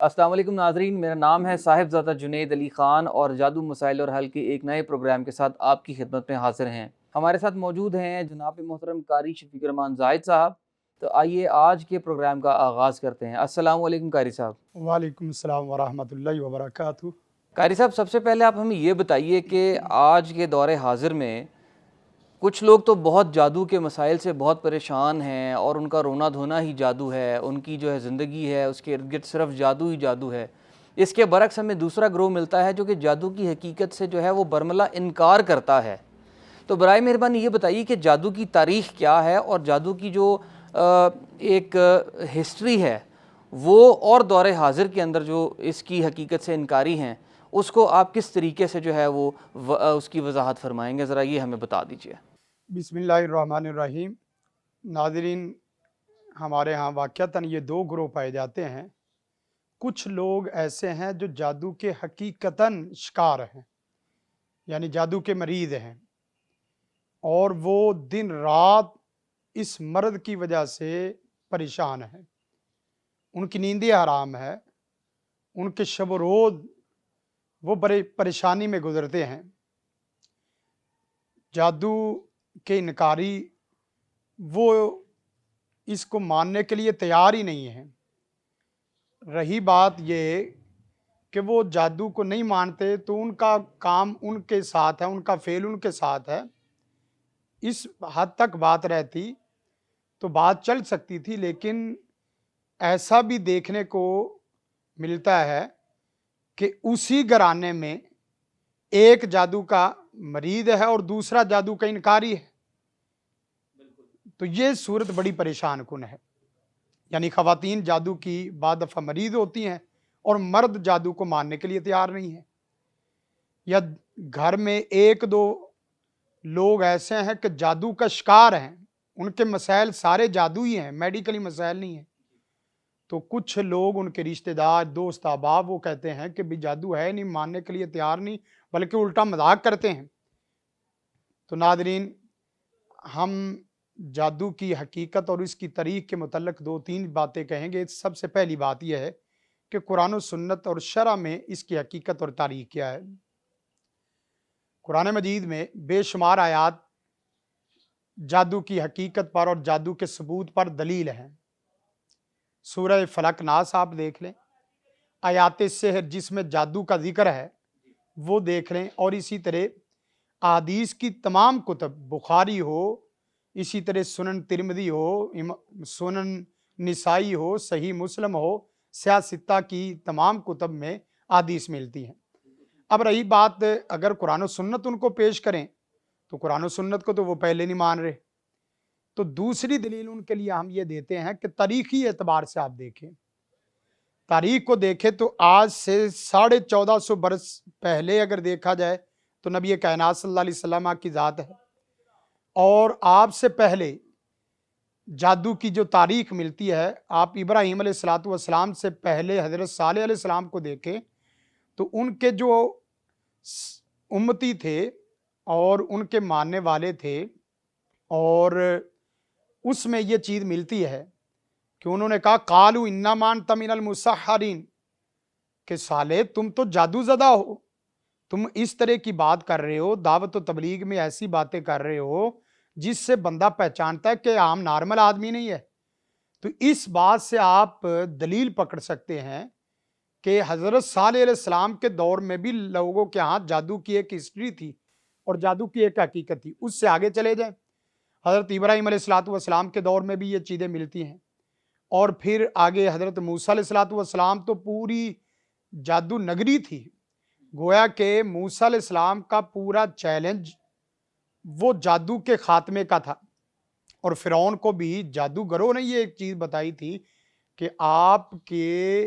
अस्सलाम वालेकुम नाज़रीन, मेरा नाम है साहिब ज़ादा जुनैद अली ख़ान और जादू मसाइल और हल के एक नए प्रोग्राम के साथ आपकी खिदमत में हाज़िर हैं। हमारे साथ मौजूद हैं जनाब मोहतरम कारी शफीक रहमान ज़ाहिद साहब। तो आइए आज के प्रोग्राम का आगाज़ करते हैं। अस्सलाम वालेकुम कारी साहब। वालेकुम अस्सलाम वरहमतुल्लाहि वबरकातुहू। कारी साहब, सबसे पहले आप हमें ये बताइए कि आज के दौरे हाज़िर में कुछ लोग तो बहुत जादू के मसाइल से बहुत परेशान हैं और उनका रोना धोना ही जादू है, उनकी जो है ज़िंदगी है उसके इर्द गिर्द सिर्फ जादू ही जादू है। इसके बरक्स हमें दूसरा ग्रोह मिलता है जो कि जादू की हकीकत से जो है वो बरमला इनकार करता है। तो बराए मेहरबानी ये बताइए कि जादू की तारीख़ क्या है और जादू की जो एक हिस्ट्री है वो और दौरे हाज़िर के अंदर जो इसकी हकीकत से इनकारी हैं उसको आप किस तरीके से जो है वो उसकी वजाहत फरमाएंगे, ज़रा ये हमें बता दीजिए। बिस्मिल्लाहिर्रहमानिर्रहीम। नाज़रीन, हमारे यहाँ वाक़अतन ये दो ग्रोह पाए जाते हैं। कुछ लोग ऐसे हैं जो जादू के हकीकतन शिकार हैं, यानी जादू के मरीज़ हैं, और वो दिन रात इस मर्द की वजह से परेशान हैं। उनकी नींदें हराम है, उनके शब रोज़ वो बड़े परेशानी में गुजरते हैं। जादू के इनकारी वो इसको मानने के लिए तैयार ही नहीं है। रही बात ये कि वो जादू को नहीं मानते तो उनका काम उनके साथ है, उनका फेल उनके साथ है। इस हद तक बात रहती तो बात चल सकती थी, लेकिन ऐसा भी देखने को मिलता है कि उसी घराने में एक जादू का मरीद है और दूसरा जादू का इनकारी है। तो ये सूरत बड़ी परेशान कुन है। यानी ख़वातीन जादू की बाद दफ़ा मरीद होती हैं और मर्द जादू को मानने के लिए तैयार नहीं है। या घर में एक दो लोग ऐसे हैं कि जादू का शिकार हैं, उनके मसाइल सारे जादू ही हैं, मेडिकली मसाइल नहीं हैं। तो कुछ लोग, उनके रिश्तेदार, दोस्त, अहबाब, वो कहते हैं कि भी जादू है नहीं, मानने के लिए तैयार नहीं, बल्कि उल्टा मजाक करते हैं। तो नादरीन, हम जादू की हकीकत और इसकी तारीख के मुतल्लिक़ दो तीन बातें कहेंगे। सबसे पहली बात यह है कि कुरान और सुन्नत और शरअ में इसकी हकीकत और तारीख क्या है। कुरान मजीद में बेशुमार आयात जादू की हकीकत पर और जादू के सबूत पर दलील हैं। सूरह फलक नास आप देख लें, आयात सेहर जिसमें जादू का जिक्र है वो देख लें, और इसी तरह अहादीस की तमाम कुतुब, बुखारी हो, इसी तरह सुनन तिरमिज़ी हो, सुनन निसाई हो, सही मुस्लिम हो, सियासित्ता की तमाम कुतुब में अहादीस मिलती हैं। अब रही बात, अगर कुरान और सुन्नत उनको पेश करें तो कुरान और सुन्नत को तो वो पहले नहीं मान रहे। तो दूसरी दलील उनके लिए हम ये देते हैं कि तारीखी एतबार से आप देखें, तारीख को देखें तो आज से 1450 बरस पहले अगर देखा जाए तो नबी कायनात सल्लल्लाहु अलैहि वसल्लम की ज़ात है, और आपसे पहले जादू की जो तारीख मिलती है, आप इब्राहीम अलैहिस्सलातु वस्सलाम से पहले हज़रत सालेह अलैहिस्सलाम को देखें तो उनके जो उम्मती थे और उनके मानने वाले थे, और उसमें ये चीज़ मिलती है कि उन्होंने कहा कालू इन्ना मान तमिनल मुसहरीन, कि साले तुम तो जादू ज़दा हो, तुम इस तरह की बात कर रहे हो, दावत व तबलीग में ऐसी बातें कर रहे हो जिससे बंदा पहचानता है कि आम नॉर्मल आदमी नहीं है। तो इस बात से आप दलील पकड़ सकते हैं कि हज़रत सालेह अलैहिस्सलाम के दौर में भी लोगों के हाथ जादू की एक हिस्ट्री थी और जादू की एक हकीकत थी। उससे आगे चले जाएं, हज़रत इब्राहीम अलैहिस्सलातु वस्सलाम के दौर में भी ये चीज़ें मिलती हैं, और फिर आगे हज़रत मूसा अलैहिस्सलातु वस्सलाम तो पूरी जादू नगरी थी। गोया के मूसा अलैहिस्सलाम का पूरा चैलेंज वो जादू के खात्मे का था, और फिरौन को भी जादूगरों ने ये एक चीज़ बताई थी कि आपके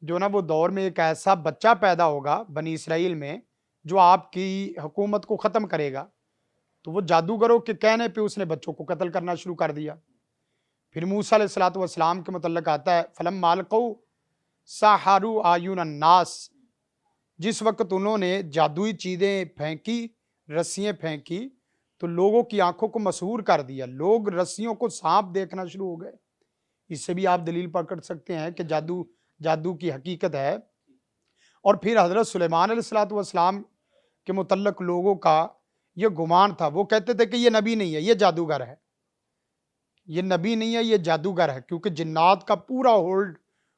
जो ना वो दौर में एक ऐसा बच्चा पैदा होगा बनी इसराइल में जो आपकी हुकूमत को ख़त्म करेगा। तो वो जादूगरों के कहने पे उसने बच्चों को कत्ल करना शुरू कर दिया। फिर मूसा अलैहिस्सलातु वस्सलाम के मुतल्लिक़ आता है फलम्मा अलक़ौ सहारू आयुन अन्नास, जिस वक्त उन्होंने जादुई चीज़ें फेंकी, रस्सियाँ फेंकी, तो लोगों की आंखों को मसहूर कर दिया, लोग रस्सियों को सांप देखना शुरू हो गए। इससे भी आप दलील पकड़ सकते हैं कि जादू جادو کی حقیقت ہے۔ اور پھر حضرت سلیمان علیہ السلام کے متعلق لوگوں کا یہ گمان تھا، وہ کہتے تھے کہ یہ نبی نہیں ہے، یہ جادوگر ہے، یہ نبی نہیں ہے، یہ جادوگر ہے، کیونکہ جنات کا پورا ہولڈ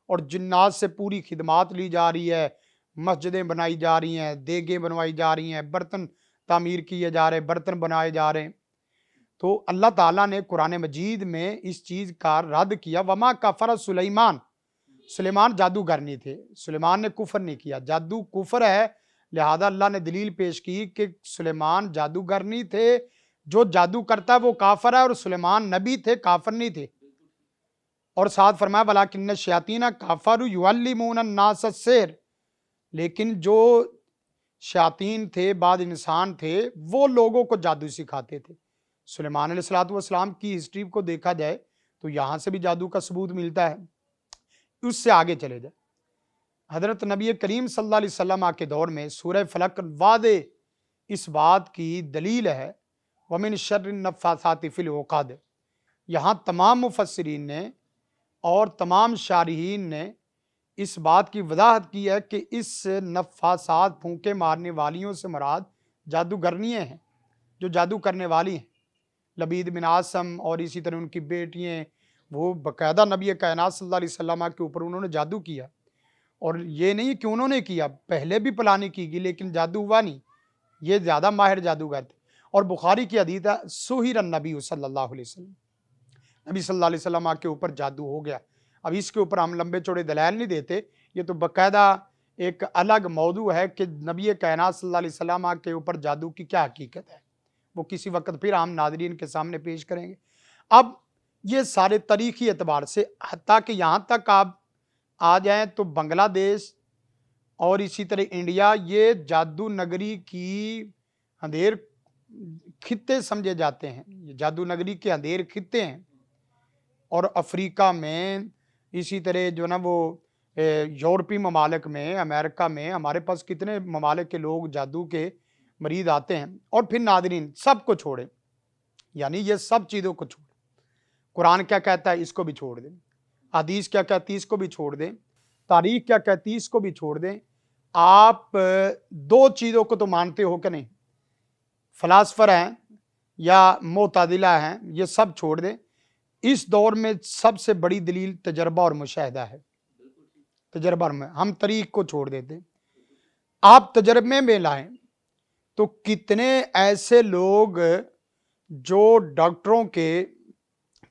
اور جنات سے پوری خدمات لی جا رہی ہے، مسجدیں بنائی جا رہی ہیں، دیگیں بنوائی جا رہی ہیں، برتن تعمیر کیے جا رہے ہیں، برتن بنائے جا رہے ہیں۔ تو اللہ تعالیٰ نے قرآن مجید میں اس چیز کا رد کیا، وما کفر سلیمان، سلیمان جادوگر نہیں تھے، سلیمان نے کفر نہیں کیا، جادو کفر ہے، لہذا اللہ نے دلیل پیش کی کہ سلیمان جادوگر نہیں تھے، جو جادو کرتا ہے وہ کافر ہے، اور سلیمان نبی تھے، کافر نہیں تھے۔ اور ساتھ فرمایا وَلَٰكِنَّ الشَّيَاطِينَ كَفَرُوا يُعَلِّمُونَ النَّاسَ السِّحْرَ، لیکن جو شیاطین تھے، بعض انسان تھے، وہ لوگوں کو جادو سکھاتے تھے۔ سلیمان علیہ السلام کی ہسٹری کو دیکھا جائے تو یہاں سے بھی جادو کا ثبوت ملتا ہے۔ اس سے آگے چلے جائے، حضرت نبی کریم صلی اللہ علیہ وسلم کے دور میں سورہ فلق واضح اس بات کی دلیل ہے، وَمِن شَرِّ النَّفَّاثَاتِ فِی الْعُقَدِ، یہاں تمام مفسرین نے اور تمام شارحین نے اس بات کی وضاحت کی ہے کہ اس نفاسات، پھونکے مارنے والیوں سے مراد جادوگرنیاں ہیں، جو جادو کرنے والی ہیں۔ لبید بن عاصم اور اسی طرح ان کی بیٹیاں، وہ باقاعدہ نبی کائنات صلی اللہ علیہ وسلم کے اوپر انہوں نے جادو کیا، اور یہ نہیں کہ انہوں نے کیا، پہلے بھی پلاننگ کی گئی لیکن جادو ہوا نہیں، یہ زیادہ ماہر جادوگر تھے۔ اور بخاری کی حدیث ہے سحر النبی صلی اللہ علیہ وسلم، نبی صلی اللہ علیہ وسلم کے اوپر جادو ہو گیا۔ اب اس کے اوپر ہم لمبے چوڑے دلائل نہیں دیتے، یہ تو باقاعدہ ایک الگ موضوع ہے کہ نبی کائنات صلی اللہ علیہ وسلم کے اوپر جادو کی کیا حقیقت ہے، وہ کسی وقت پھر ہم ناظرین کے سامنے پیش کریں گے۔ اب یہ سارے تاریخی اعتبار سے حتیٰ کہ یہاں تک آپ آ جائیں تو بنگلہ دیش اور اسی طرح انڈیا، یہ جادو نگری کی اندھیر خطے سمجھے جاتے ہیں، یہ جادو نگری کے اندھیر خطے ہیں۔ اور افریقہ میں اسی طرح جو نا وہ یورپی ممالک میں، امریکہ میں، ہمارے پاس کتنے ممالک کے لوگ جادو کے مریض آتے ہیں۔ اور پھر ناظرین سب کو چھوڑیں، یعنی یہ سب چیزوں کو چھوڑیں، قرآن کیا کہتا ہے اس کو بھی چھوڑ دیں، حدیث کیا کہتی ہے اس کو بھی چھوڑ دیں، تاریخ کیا کہتی ہے اس کو بھی چھوڑ دیں۔ آپ دو چیزوں کو تو مانتے ہو کہ نہیں، فلاسفر ہیں یا معتزلہ ہیں، یہ سب چھوڑ دیں۔ اس دور میں سب سے بڑی دلیل تجربہ اور مشاہدہ ہے، تجربہ میں ہم طریق کو چھوڑ دیتے ہیں۔ آپ تجربے میں لائیں تو کتنے ایسے لوگ جو ڈاکٹروں کے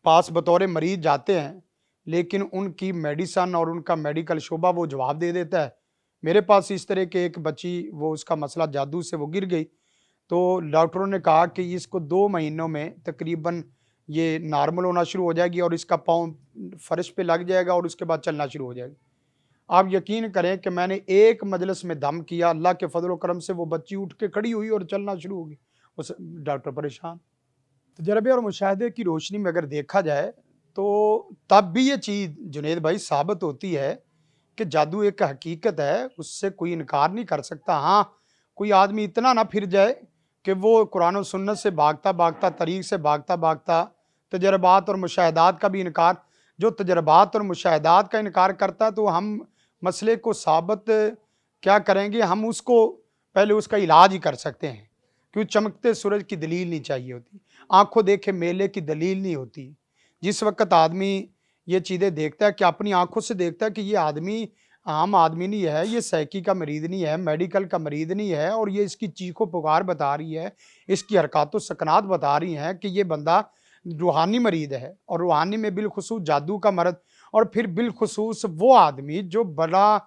پاس بطور مریض جاتے ہیں، لیکن ان کی میڈیسن اور ان کا میڈیکل شعبہ وہ جواب دے دیتا ہے۔ میرے پاس اس طرح کے ایک بچی، وہ اس کا مسئلہ جادو سے وہ گر گئی، تو ڈاکٹروں نے کہا کہ اس کو 2 مہینوں میں تقریباً یہ نارمل ہونا شروع ہو جائے گی اور اس کا پاؤں فرش پہ لگ جائے گا اور اس کے بعد چلنا شروع ہو جائے گا۔ آپ یقین کریں کہ میں نے ایک مجلس میں دم کیا، اللہ کے فضل و کرم سے وہ بچی اٹھ کے کھڑی ہوئی اور چلنا شروع ہو گئی۔ اس ڈاکٹر پریشان۔ تجربے اور مشاہدے کی روشنی میں اگر دیکھا جائے تو تب بھی یہ چیز جنید بھائی ثابت ہوتی ہے کہ جادو ایک حقیقت ہے، اس سے کوئی انکار نہیں کر سکتا۔ ہاں، کوئی آدمی اتنا نہ پھر جائے کہ وہ قرآن و سنت سے بھاگتا بھاگتا، طریق سے بھاگتا بھاگتا تجربات اور مشاہدات کا بھی انکار، جو تجربات اور مشاہدات کا انکار کرتا ہے تو ہم مسئلے کو ثابت کیا کریں گے، ہم اس کو پہلے اس کا علاج ہی کر سکتے ہیں، کیوں چمکتے سورج کی دلیل نہیں چاہیے ہوتی، آنکھوں دیکھے میلے کی دلیل نہیں ہوتی۔ جس وقت آدمی یہ چیزیں دیکھتا ہے کہ اپنی آنکھوں سے دیکھتا ہے کہ یہ آدمی عام آدمی نہیں ہے، یہ سائیکی کا مریض نہیں ہے، میڈیکل کا مریض نہیں ہے، اور یہ اس کی چیخ و پکار بتا رہی ہے، اس کی حرکات و سکنات بتا رہی ہیں کہ یہ بندہ روحانی مریض ہے، اور روحانی میں بالخصوص جادو کا مرض، اور پھر بالخصوص وہ آدمی جو بڑا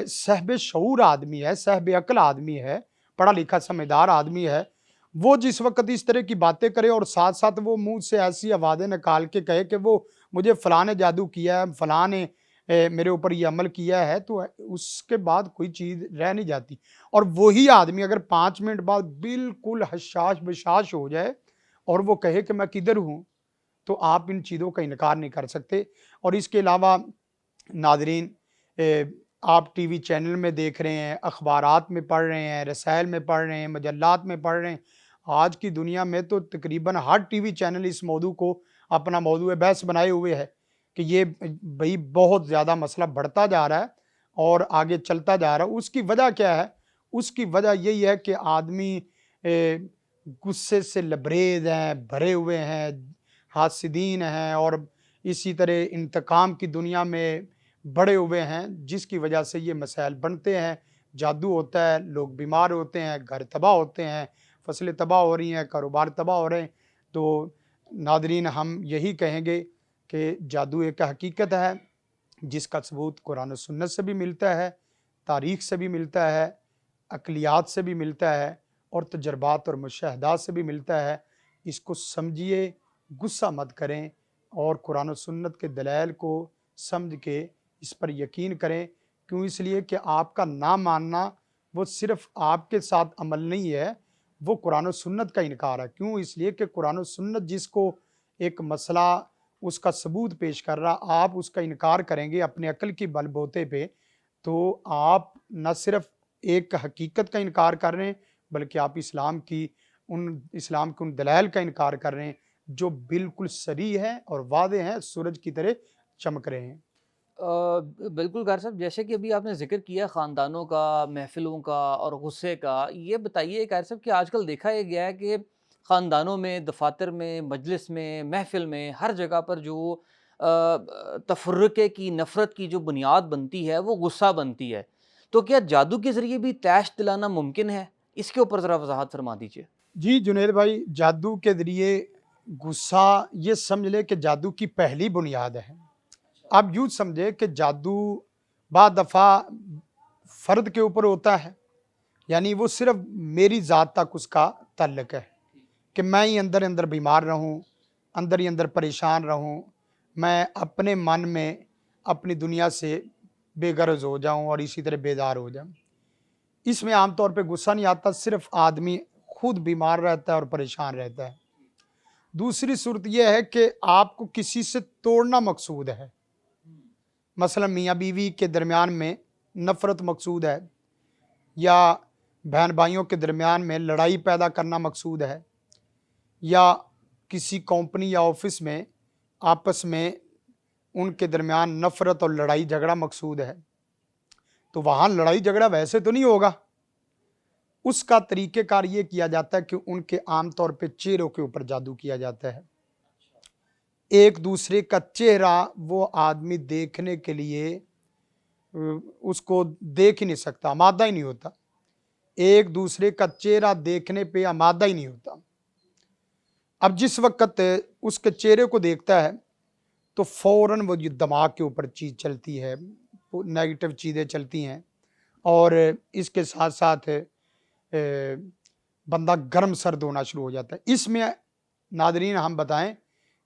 صاحب شعور آدمی ہے، صاحب عقل آدمی ہے، پڑھا لکھا سمجھدار آدمی ہے، وہ جس وقت اس طرح کی باتیں کرے اور ساتھ ساتھ وہ منہ سے ایسی آوازیں نکال کے کہے کہ وہ مجھے فلاں نے جادو کیا ہے، فلاں نے میرے اوپر یہ عمل کیا ہے، تو اس کے بعد کوئی چیز رہ نہیں جاتی۔ اور وہی آدمی اگر 5 منٹ بعد بالکل حشاش بشاش ہو جائے اور وہ کہے کہ میں کدھر ہوں، تو آپ ان چیزوں کا انکار نہیں کر سکتے۔ اور اس کے علاوہ ناظرین، آپ ٹی وی چینل میں دیکھ رہے ہیں، اخبارات میں پڑھ رہے ہیں، رسائل میں پڑھ رہے ہیں، مجلات میں پڑھ رہے ہیں، آج کی دنیا میں تو تقریباً ہر ٹی وی چینل اس موضوع کو اپنا موضوع بحث بنائے ہوئے ہے کہ یہ بھئی بہت زیادہ مسئلہ بڑھتا جا رہا ہے اور آگے چلتا جا رہا ہے. اس کی وجہ کیا ہے؟ اس کی وجہ یہی ہے کہ آدمی غصے سے لبریز ہیں، بھرے ہوئے ہیں، حاسدین ہیں اور اسی طرح انتقام کی دنیا میں بڑے ہوئے ہیں، جس کی وجہ سے یہ مسائل بنتے ہیں. جادو ہوتا ہے، لوگ بیمار ہوتے ہیں، گھر تباہ ہوتے ہیں، فصلیں تباہ ہو رہی ہیں، کاروبار تباہ ہو رہے ہیں. تو ناظرین ہم یہی کہیں گے کہ جادو ایک حقیقت ہے جس کا ثبوت قرآن و سنت سے بھی ملتا ہے، تاریخ سے بھی ملتا ہے، عقلیات سے بھی ملتا ہے اور تجربات اور مشاہدات سے بھی ملتا ہے. اس کو سمجھیے، غصہ مت کریں اور قرآن و سنت کے دلائل کو سمجھ کے اس پر یقین کریں. کیوں؟ اس لیے کہ آپ کا نہ ماننا وہ صرف آپ کے ساتھ عمل نہیں ہے، وہ قرآن و سنت کا انکار ہے. کیوں؟ اس لیے کہ قرآن و سنت جس کو ایک مسئلہ اس کا ثبوت پیش کر رہا، آپ اس کا انکار کریں گے اپنے عقل کی بل بوتے پہ، تو آپ نہ صرف ایک حقیقت کا انکار کر رہے ہیں بلکہ آپ اسلام کے ان دلائل کا انکار کر رہے ہیں جو بالکل صریح ہے اور واضح ہیں، سورج کی طرح چمک رہے ہیں. بالکل قاری صاحب، جیسے کہ ابھی آپ نے ذکر کیا خاندانوں کا، محفلوں کا اور غصے کا، یہ بتائیے قاری صاحب کہ آج کل دیکھا یہ گیا ہے کہ خاندانوں میں، دفاتر میں، مجلس میں، محفل میں، ہر جگہ پر جو تفرقے کی، نفرت کی جو بنیاد بنتی ہے وہ غصہ بنتی ہے. تو کیا جادو کے ذریعے بھی طیش دلانا ممکن ہے؟ اس کے اوپر ذرا وضاحت فرما دیجیے. جی جنید بھائی، جادو کے ذریعے غصہ، یہ سمجھ لے کہ جادو کی پہلی بنیاد ہے. آپ یوں سمجھے کہ جادو بعض دفعہ فرد کے اوپر ہوتا ہے، یعنی وہ صرف میری ذات تک اس کا تعلق ہے کہ میں ہی اندر اندر بیمار رہوں، اندر ہی اندر پریشان رہوں، میں اپنے من میں اپنی دنیا سے بے غرض ہو جاؤں اور اسی طرح بیدار ہو جاؤں. اس میں عام طور پہ غصہ نہیں آتا، صرف آدمی خود بیمار رہتا ہے اور پریشان رہتا ہے. دوسری صورت یہ ہے کہ آپ کو کسی سے توڑنا مقصود ہے، مثلا میاں بیوی کے درمیان میں نفرت مقصود ہے، یا بہن بھائیوں کے درمیان میں لڑائی پیدا کرنا مقصود ہے، یا کسی کمپنی یا آفس میں آپس میں ان کے درمیان نفرت اور لڑائی جھگڑا مقصود ہے. تو وہاں لڑائی جھگڑا ویسے تو نہیں ہوگا، اس کا طریقہ کار یہ کیا جاتا ہے کہ ان کے عام طور پہ چہروں کے اوپر جادو کیا جاتا ہے. ایک دوسرے کا چہرہ وہ آدمی دیکھنے کے لیے اس کو دیکھ ہی نہیں سکتا، آمادہ ہی نہیں ہوتا. ایک دوسرے کا چہرہ دیکھنے پہ آمادہ ہی نہیں ہوتا. اب جس وقت اس کے چہرے کو دیکھتا ہے تو فوراً وہ دماغ کے اوپر چیز چلتی ہے، نیگیٹو چیزیں چلتی ہیں اور اس کے ساتھ ساتھ بندہ گرم سرد ہونا شروع ہو جاتا ہے. اس میں ناظرین ہم بتائیں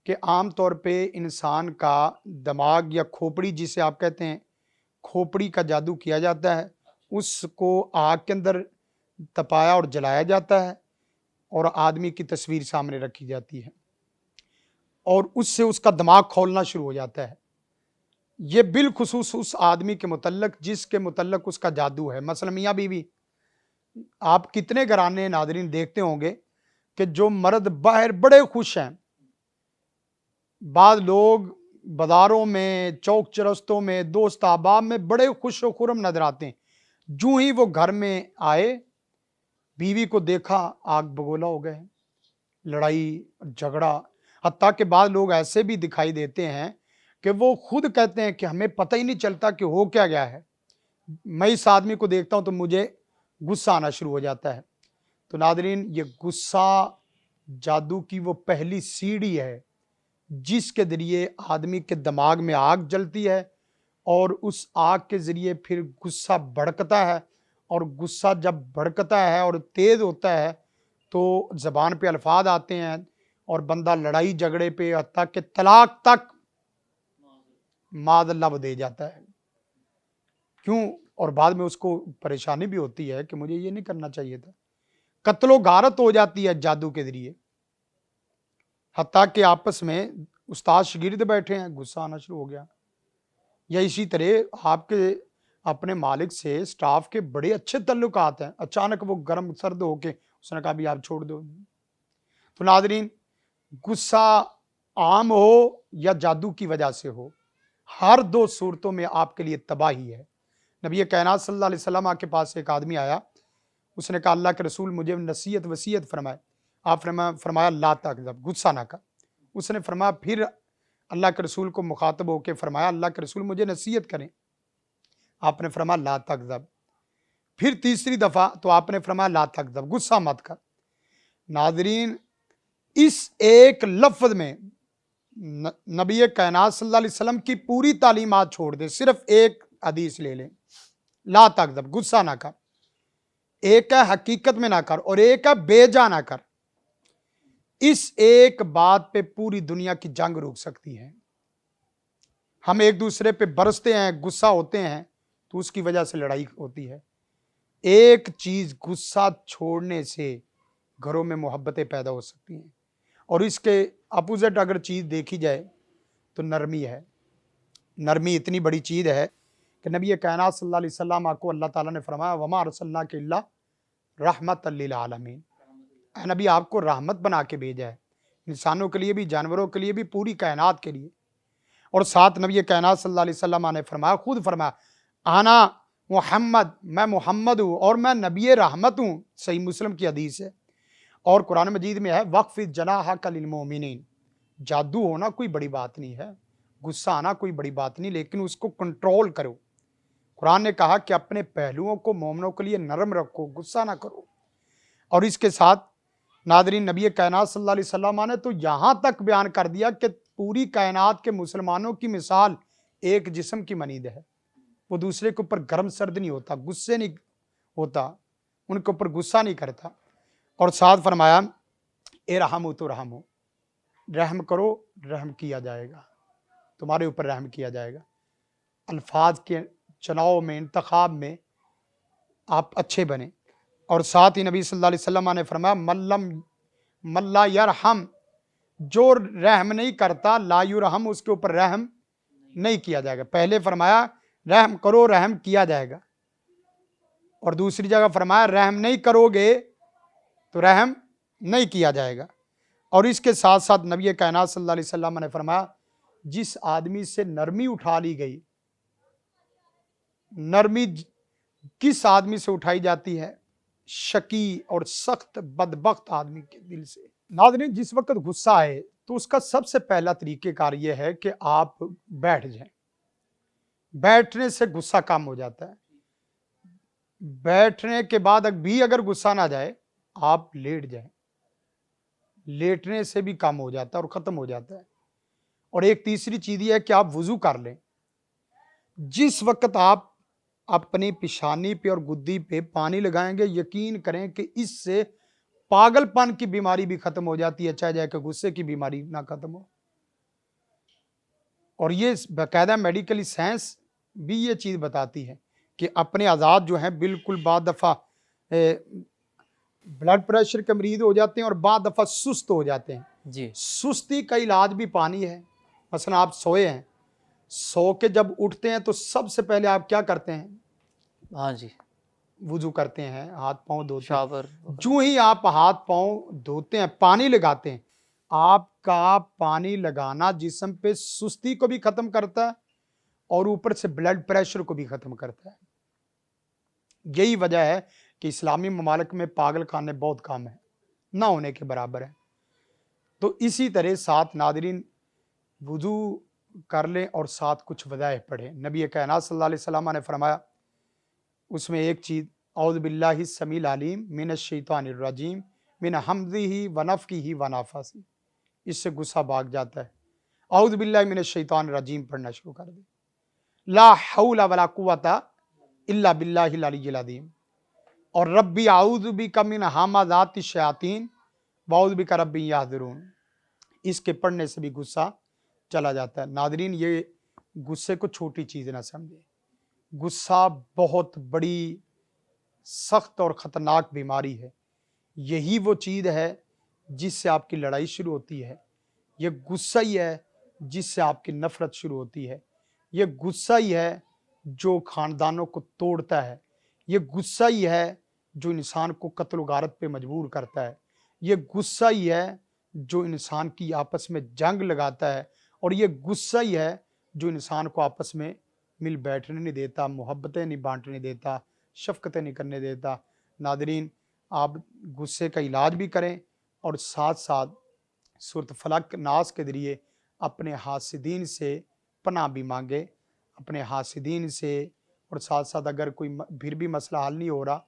کہ عام طور پہ انسان کا دماغ یا کھوپڑی جسے آپ کہتے ہیں، کھوپڑی کا جادو کیا جاتا ہے. اس کو آگ کے اندر تپایا اور جلایا جاتا ہے اور آدمی کی تصویر سامنے رکھی جاتی ہے اور اس سے اس کا دماغ کھولنا شروع ہو جاتا ہے. یہ بالخصوص اس آدمی کے متعلق جس کے متعلق اس کا جادو ہے. مثلا میاں بیوی، آپ کتنے گھرانے ناظرین دیکھتے ہوں گے کہ جو مرد باہر بڑے خوش ہیں، بعض لوگ بازاروں میں، چوک چرستوں میں، دوست احباب میں بڑے خوش و خرم نظر آتے ہیں، جو ہی وہ گھر میں آئے بیوی کو دیکھا آگ بگولا ہو گئے، لڑائی جھگڑا. حتیٰ کہ بعض لوگ ایسے بھی دکھائی دیتے ہیں کہ وہ خود کہتے ہیں کہ ہمیں پتہ ہی نہیں چلتا کہ ہو کیا گیا ہے، میں اس آدمی کو دیکھتا ہوں تو مجھے غصہ آنا شروع ہو جاتا ہے. تو ناظرین، یہ غصہ جادو کی وہ پہلی سیڑھی ہے جس کے ذریعے آدمی کے دماغ میں آگ جلتی ہے اور اس آگ کے ذریعے پھر غصہ بھڑکتا ہے، اور غصہ جب بھڑکتا ہے اور تیز ہوتا ہے تو زبان پہ الفاظ آتے ہیں اور بندہ لڑائی جھگڑے پہ حتیٰ کہ طلاق تک معاذ اللہ دے جاتا ہے. کیوں؟ اور بعد میں اس کو پریشانی بھی ہوتی ہے کہ مجھے یہ نہیں کرنا چاہیے تھا. قتل و غارت ہو جاتی ہے جادو کے ذریعے، حتیٰ کہ آپس میں استاد شاگرد بیٹھے ہیں، غصہ آنا شروع ہو گیا. یا اسی طرح آپ کے اپنے مالک سے سٹاف کے بڑے اچھے تعلقات ہیں، اچانک وہ گرم سرد ہو کے اس نے کہا بھی آپ چھوڑ دو. تو ناظرین، غصہ عام ہو یا جادو کی وجہ سے ہو، हर दो सूरतों में आपके लिए तबाही है। नबी कायनात सल्लल्लाहु अलैहि वसल्लम के पास एक आदमी आया, उसने कहा अल्लाह के रसूल मुझे नसीहत वसीयत फरमाए। आपने फरमाया ला तग़ज़ब, गुस्सा ना कर। उसने फरमाया फिर अल्लाह के रसूल को मुखातब होकर फरमाया अल्लाह के रसूल मुझे नसीहत करें। आपने फरमाया ला तग़ज़ब। फिर तीसरी दफ़ा तो आपने फरमाया ला तग़ज़ब, गुस्सा मत कर। नाज़रीन, इस एक लफ्ज़ में नबी कायनात सल्लल्लाहु अलैहि वसल्लम की पूरी तालीमात छोड़ दे, सिर्फ एक हदीस ले लें, ला तग़ज़ब, गुस्सा ना कर। एक है हकीकत में ना कर और एक है बेजा ना कर। इस एक बात पे पूरी दुनिया की जंग रुक सकती है। हम एक दूसरे पे बरसते हैं, गुस्सा होते हैं, तो उसकी वजह से लड़ाई होती है। एक चीज गुस्सा छोड़ने से घरों में मोहब्बतें पैदा हो सकती हैं, और इसके अपोजिट अगर चीज देखी जाए तो नरमी है। नरमी इतनी बड़ी चीज है कि नबी कायनात सल्लल्लाहु अलैहि वसल्लम को अल्लाह ताला ने फरमाया वमा अरसलनाका इल्ला रहमतल लिल आलमीन, नबी आपको रहमत बना के भेजा है, इंसानों के लिए भी, जानवरों के लिए भी, पूरी कायनात के लिए। और साथ नबी कायनात सल्लल्लाहु अलैहि वसल्लम ने फरमाया, खुद फरमाया आना मुहम्मद, मैं मोहम्मद हूँ और मैं नबी रहमत हूँ। सही मुस्लिम की हदीस है। और कुरान मजीद में है वक़्फ़िज़ जनाहका लिल मोमिनीन, जादू होना कोई बड़ी बात नहीं है, गुस्सा आना कोई बड़ी बात नहीं, लेकिन उसको कंट्रोल करो। कुरान ने कहा कि अपने पहलुओं को मोमिनों के लिए नरम रखो, गुस्सा ना करो। और इसके साथ नादरीन, नबी कायनात सल्लल्लाहु अलैहि वसल्लम ने तो यहाँ तक बयान कर दिया कि पूरी कायनात के मुसलमानों की मिसाल एक जिस्म की मनीद है। वो दूसरे के ऊपर गर्म सर्द नहीं होता, गुस्से नहीं होता, उनके ऊपर गुस्सा नहीं करता। और साथ फरमाया ए रहम तो रहम, रहम करो, रहम किया जाएगा, तुम्हारे ऊपर रहम किया जाएगा। अल्फाज के चुनाव में, इंतखाब में आप अच्छे बने। और साथ ही नबी सल्लल्लाहु अलैहि वसल्लम ने फरमाया मल्ला यरहम, जो रहम नहीं करता, ला युरहम, उसके ऊपर रहम नहीं किया जाएगा। पहले फरमाया रहम करो, रहम किया जाएगा, और दूसरी जगह फरमाया रहम नहीं करोगे तो रहम नहीं किया जाएगा। और इसके साथ साथ नबी कायनात सल्लल्लाहु अलैहि वसल्लम ने फरमाया जिस आदमी से नरमी उठा ली गई, नरमी किस आदमी से उठाई जाती है? शकी और सख्त बदबख्त आदमी के दिल से। नाज़रीन, जिस वक्त गुस्सा आए तो उसका सबसे पहला तरीक़ेकार ये है कि आप बैठ जाएं। बैठने से गुस्सा कम हो जाता है। बैठने के बाद भी अगर गुस्सा ना जाए, आप लेट जाएं, लेटने से भी कम हो जाता है और ख़त्म हो जाता है। और एक तीसरी चीज़ ये है कि आप वज़ू कर लें। जिस वक्त आप अपनी पेशानी पे और गुद्दी पे पानी लगाएंगे, यकीन करें कि इससे पागलपन की बीमारी भी खत्म हो जाती है, चाहे जाके गुस्से की बीमारी ना खत्म हो। और ये बाकायदा मेडिकली साइंस भी ये चीज़ बताती है कि अपने आज़ाद जो हैं बिल्कुल बाद दफ़ा ब्लड प्रेशर के मरीज हो जाते हैं और बाद दफ़ा सुस्त हो जाते हैं जी। सुस्ती का इलाज भी पानी है। मसलन आप सोए हैं, सो के जब उठते हैं तो सबसे पहले आप क्या करते हैं? हाँ जी, वुजू करते हैं, हाथ पांव धोते हैं। शावर। जो ही आप हाथ पांव धोते हैं, पानी लगाते हैं, आपका पानी लगाना जिस्म पे सुस्ती को भी खत्म करता है और ऊपर से ब्लड प्रेशर को भी खत्म करता है। यही वजह है कि इस्लामी ममालिक में पागल खाने बहुत कम है, ना होने के बराबर है। तो इसी तरह साथ नादरीन वुजू कर लें और साथ कुछ वज़ाइफ पढ़ें। नबी कायनात सल्लल्लाहु अलैहि वसल्लम ने फरमाया उसमें एक चीज़ औज़ु बिल्लाहि समील अलीम मिनश शैतानिर रजीम मिन हमज़िही व नफ़्ख़िही व नफ़्ख़िही, इससे गुस्सा भाग जाता है। औज़ु बिल्लाहि मिनश शैतानिर रजीम पढ़ना शुरू कर दे। ला हौला वला कुव्वता इल्ला बिल्लाहिल अलिय्यिल अज़ीम, और रब्बी आऊज़ु बिका मिन हमाज़ाति शयातीन व औज़ु बिका रब्बी याहज़ुरून, इसके पढ़ने से भी गुस्सा चला जाता है। नादरीन, ये गुस्से को छोटी चीज़ ना समझे। गुस्सा बहुत बड़ी सख्त और ख़तरनाक बीमारी है। यही वो चीज़ है जिससे आपकी लड़ाई शुरू होती है। ये गुस्सा ही है जिससे आपकी नफ़रत शुरू होती है। ये गुस्सा ही है जो ख़ानदानों को तोड़ता है। ये गुस्सा ही है जो इंसान को कत्ल व गारत पे मजबूर करता है। ये गुस्सा ही है जो इंसान की आपस में जंग लगाता है। और ये गुस्सा ही है जो इंसान को आपस में मिल बैठने नहीं देता, मोहब्बतें नहीं बांटने देता, शफकतें नहीं करने देता। नादरीन, आप गुस्से का इलाज भी करें और साथ साथ सूरत फलक नास के ज़रिए अपने हासिदीन से पनाह भी मांगे, अपने हासिदीन से। और साथ साथ अगर कोई फिर भी मसला हल नहीं हो रहा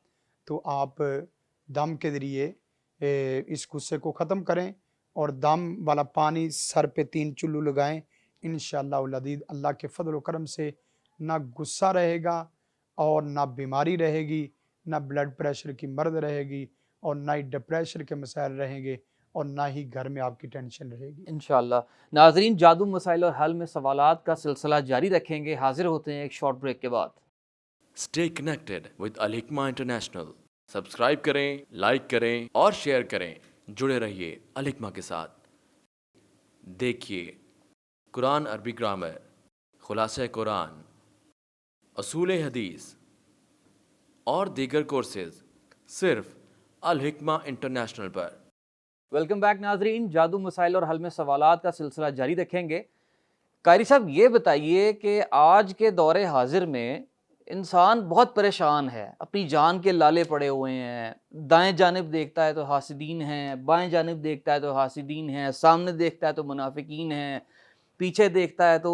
तो आप दम के ज़रिए इस गुस्से को ख़त्म करें और दम वाला पानी सर पे 3 चुल्लू लगाएं। इंशाअल्लाह अल्लाह के फजल व करम से ना गुस्सा रहेगा और ना बीमारी रहेगी, ना ब्लड प्रेशर की मर्द रहेगी और ना ही डिप्रेशन के मसाइल रहेंगे और ना ही घर में आपकी टेंशन रहेगी। इंशाअल्लाह। नाज़रीन, जादू मसाइल और हल में सवालात का सिलसिला जारी रखेंगे। हाजिर होते हैं एक शॉर्ट ब्रेक के बाद। Stay connected with Al Hikma International. Subscribe करें, लाइक करें और शेयर करें। जुड़े रहिए अल हिकमा के साथ। देखिए कुरान अरबी ग्रामर, खुलासा कुरान, असूल हदीस और दीगर कोर्सेज सिर्फ अल हिकमा इंटरनेशनल पर। वेलकम बैक नाजरीन, जादू मसाइल और हल में सवालात का सिलसिला जारी रखेंगे। कारी साहब, ये बताइए कि आज के दौरे हाजिर में इंसान बहुत परेशान है, अपनी जान के लाले पड़े हुए हैं। दाएं जानिब देखता है तो हासिदीन हैं, बाएं जानिब देखता है तो हासिदीन हैं, सामने देखता है तो मुनाफिकीन हैं, पीछे देखता है तो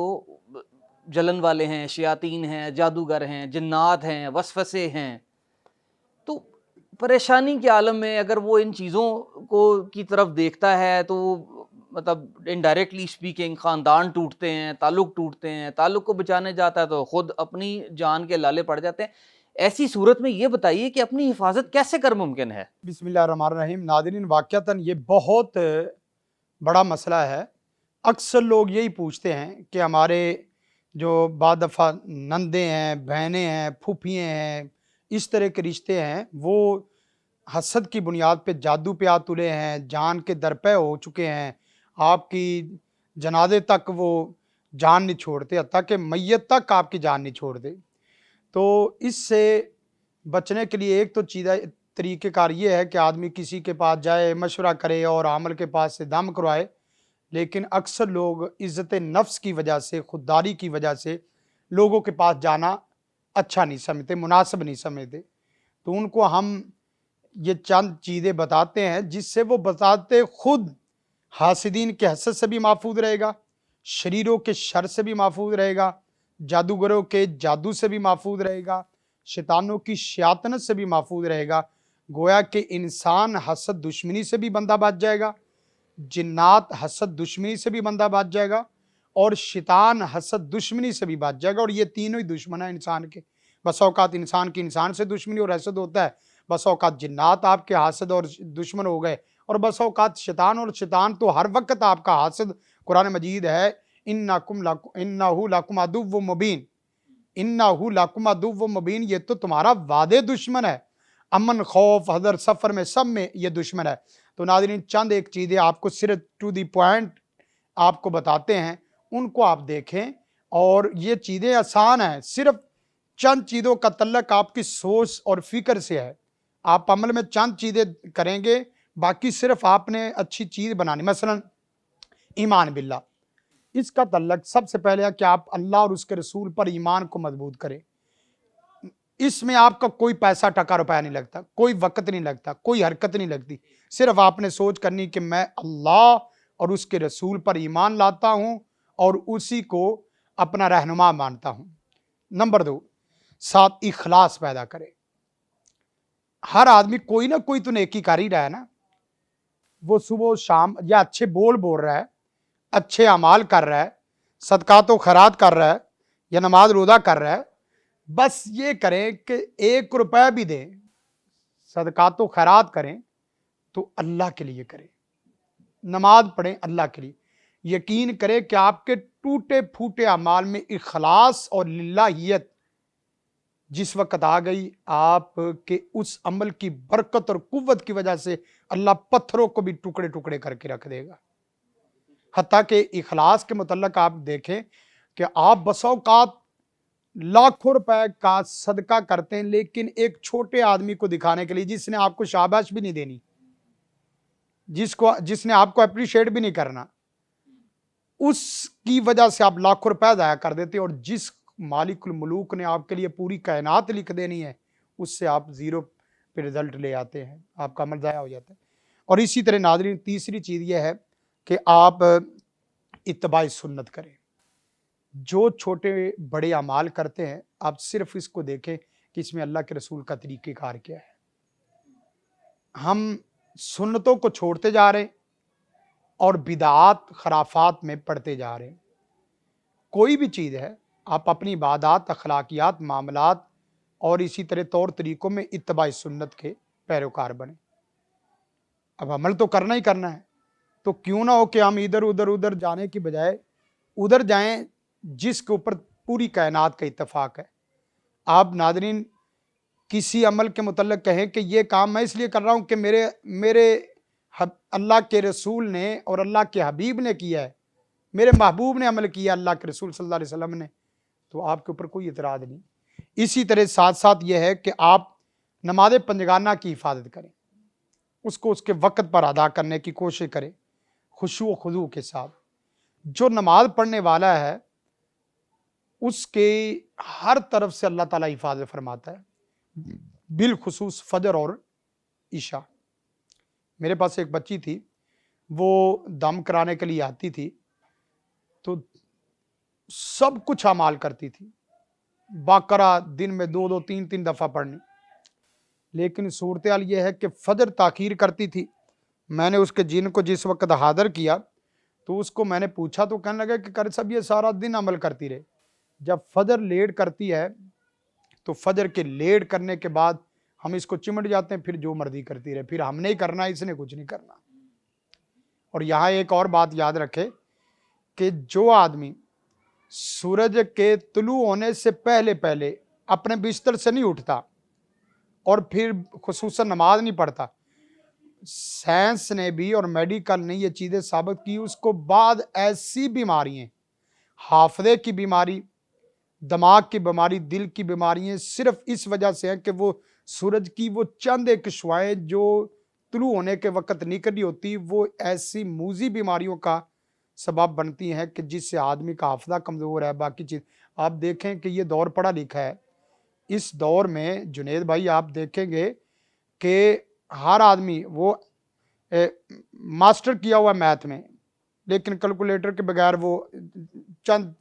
जलन वाले हैं, शयातीन हैं, जादूगर हैं, जिन्नात हैं, वसवसे हैं। तो परेशानी के आलम में अगर वो इन चीज़ों को की तरफ देखता है तो मतलब इनडायरेक्टली स्पीकिंग ख़ानदान टूटते हैं, ताल्लुक़ टूटते हैं, ताल्लुक़ को बचाने जाता है तो ख़ुद अपनी जान के लाले पड़ जाते हैं। ऐसी सूरत में ये बताइए कि अपनी हिफाजत कैसे कर मुमकिन है? बिस्मिल्लाहिर्रहमानिर्रहीम। नाज़रीन, वाक़अतन ये बहुत बड़ा मसला है। अक्सर लोग यही पूछते हैं कि हमारे जो बाद दफ़ा नंदे हैं, बहनें हैं, फूफियाँ हैं, इस तरह के रिश्ते हैं, वो हसद की बुनियाद पे जादू पे आ तुले हैं, जान के दरपे हो चुके हैं, आपकी जनाजे तक वो जान नहीं छोड़ते, हत्ता कि मैयत तक आपकी जान नहीं छोड़ते। तो इससे बचने के लिए एक तो तरीक़ेकार ये है कि आदमी किसी के पास जाए, मशवरा करे और आमल के पास से दम करवाए। लेकिन अक्सर लोग इज़्ज़त नफ्स की वजह से, खुददारी की वजह से लोगों के पास जाना अच्छा नहीं समझते, मुनासिब नहीं समझते। तो उनको हम ये चंद चीज़ें बताते हैं जिससे वो बताते खुद हासिदीन के हसद से भी महफूज रहेगा, शरीरों के शर से भी महफूज रहेगा, जादूगरों के जादू से भी महफूज रहेगा, शैतानों की शयातनत से भी महफूज रहेगा। गोया कि इंसान हसद दुश्मनी से भी बंदा बच जाएगा, जिन्नात हसद दुश्मनी से भी बंदा बच जाएगा और शैतान हसद दुश्मनी से भी बच जाएगा। और ये तीनों ही दुश्मन है इंसान के। बस औकात इंसान की इंसान से दुश्मनी और हसद होता है, बस औकात जिन्नात आपके हासद और दुश्मन हो गए, और बस औकात शैतान, और शैतान तो हर वक्त आपका हासद। कुरान मजीद है इन्नहु लकुम अदुव्वुम मुबीन, इन्नहु लकुम अदुव्वुम मुबीन, ये तो तुम्हारा वादे दुश्मन है। अमन, खौफ, हदर, सफ़र में सब में ये दुश्मन है। तो नाज़रीन, चंद एक चीज़ें आपको सिर्फ टू दी पॉइंट आपको बताते हैं, उनको आप देखें। और ये चीज़ें आसान हैं, सिर्फ चंद चीज़ों का तल्लक आपकी सोच और फिक्र से है। आप अमल में चंद चीज़ें करेंगे, बाकी सिर्फ आपने अच्छी चीज़ बनानी। मसलन ईमान बिल्ला, इसका तल्लक सबसे पहले है कि आप अल्लाह और उसके रसूल पर ईमान को मजबूत करें। इसमें आपका कोई पैसा टका रुपया नहीं लगता, कोई वक्त नहीं लगता, कोई हरकत नहीं लगती। सिर्फ आपने सोच करनी कि मैं अल्लाह और उसके रसूल पर ईमान लाता हूँ और उसी को अपना रहनुमा मानता हूँ। नंबर 2, साथ इखलास पैदा करें। हर आदमी कोई ना कोई तो नेकी कर ही रहा है ना। वो सुबह शाम या अच्छे बोल रहा है, अच्छे अमाल कर रहा है, सदकात व खैरात कर रहा है या नमाज रोज़ा कर रहा है। बस ये करें कि 1 रुपया भी दें, सदकात व खैरात करें तो अल्लाह के लिए करें, नमाज पढ़ें अल्लाह के लिए। यकीन करें कि आपके टूटे फूटे अमाल में इखलास और लिल्लाहियत जिस वक्त आ गई, आपके उस अमल की बरकत और कुव्वत की वजह से अल्लाह पत्थरों को भी टुकड़े टुकड़े करके रख देगा। हत्ता कि इखलास के मुतल्लक आप देखें कि आप बसौकात लाखों रुपए का सदका करते हैं, लेकिन एक छोटे आदमी को दिखाने के लिए, जिसने आपको शाबाश भी नहीं देनी, जिसने आपको अप्रिशिएट भी नहीं करना, اس کی وجہ سے آپ لاکھوں روپے ضائع کر دیتے ہیں، اور جس مالک الملوک نے آپ کے لیے پوری کائنات لکھ دینی ہے اس سے آپ زیرو پہ رزلٹ لے آتے ہیں، آپ کا عمل ضائع ہو جاتا ہے۔ اور اسی طرح ناظرین تیسری چیز یہ ہے کہ آپ اتباع سنت کریں۔ جو چھوٹے بڑے اعمال کرتے ہیں آپ صرف اس کو دیکھیں کہ اس میں اللہ کے رسول کا طریقہ کار کیا ہے۔ ہم سنتوں کو چھوڑتے جا رہے ہیں اور بدعات خرافات میں پڑتے جا رہے ہیں۔ کوئی بھی چیز ہے، آپ اپنی عبادات، اخلاقیات، معاملات اور اسی طرح طور طریقوں میں اتباع سنت کے پیروکار بنیں۔ اب عمل تو کرنا ہی کرنا ہے، تو کیوں نہ ہو کہ ہم ادھر جانے کی بجائے ادھر جائیں جس کے اوپر پوری کائنات کا اتفاق ہے۔ آپ ناظرین کسی عمل کے متعلق کہیں کہ یہ کام میں اس لیے کر رہا ہوں کہ میرے اللہ کے رسول نے اور اللہ کے حبیب نے کیا ہے، میرے محبوب نے عمل کیا، اللہ کے رسول صلی اللہ علیہ وسلم نے، تو آپ کے اوپر کوئی اعتراض نہیں۔ اسی طرح ساتھ ساتھ یہ ہے کہ آپ نماز پنجگانہ کی حفاظت کریں، اس کو اس کے وقت پر ادا کرنے کی کوشش کریں، خشوع و خضوع کے ساتھ۔ جو نماز پڑھنے والا ہے اس کے ہر طرف سے اللہ تعالیٰ حفاظت فرماتا ہے، بالخصوص فجر اور عشاء۔ میرے پاس ایک بچی تھی، وہ دم کرانے کے لیے آتی تھی تو سب کچھ اعمال کرتی تھی، باقرا دن میں 2 3 دفعہ پڑھنی، لیکن صورتحال یہ ہے کہ فجر تاخیر کرتی تھی۔ میں نے اس کے جن کو جس وقت حاضر کیا تو اس کو میں نے پوچھا تو کہنے لگا کہ قاری صاحب یہ سارا دن عمل کرتی رہے، جب فجر لیٹ کرتی ہے تو فجر کے لیٹ کرنے کے بعد ہم اس کو چمٹ جاتے ہیں، پھر جو مرضی کرتی رہے، پھر ہم نے ہی کرنا، اس نے کچھ نہیں کرنا۔ اور یہاں ایک اور بات یاد رکھے کہ جو آدمی سورج کے طلوع ہونے سے پہلے اپنے بستر سے نہیں اٹھتا اور پھر خصوصاً نماز نہیں پڑھتا، سائنس نے بھی اور میڈیکل نے یہ چیزیں ثابت کی، اس کو بعد ایسی بیماریاں، حافظے کی بیماری، دماغ کی بیماری، دل کی بیماریاں صرف اس وجہ سے ہیں کہ وہ سورج کی وہ چند ایک شعاعیں جو طلوع ہونے کے وقت نکلی ہوتی، وہ ایسی موذی بیماریوں کا سبب بنتی ہیں کہ جس سے آدمی کا حافظہ کمزور ہے، باقی چیز۔ آپ دیکھیں کہ یہ دور پڑھا لکھا ہے، اس دور میں جنید بھائی آپ دیکھیں گے کہ ہر آدمی وہ ماسٹر کیا ہوا میتھ میں، لیکن کیلکولیٹر کے بغیر وہ چند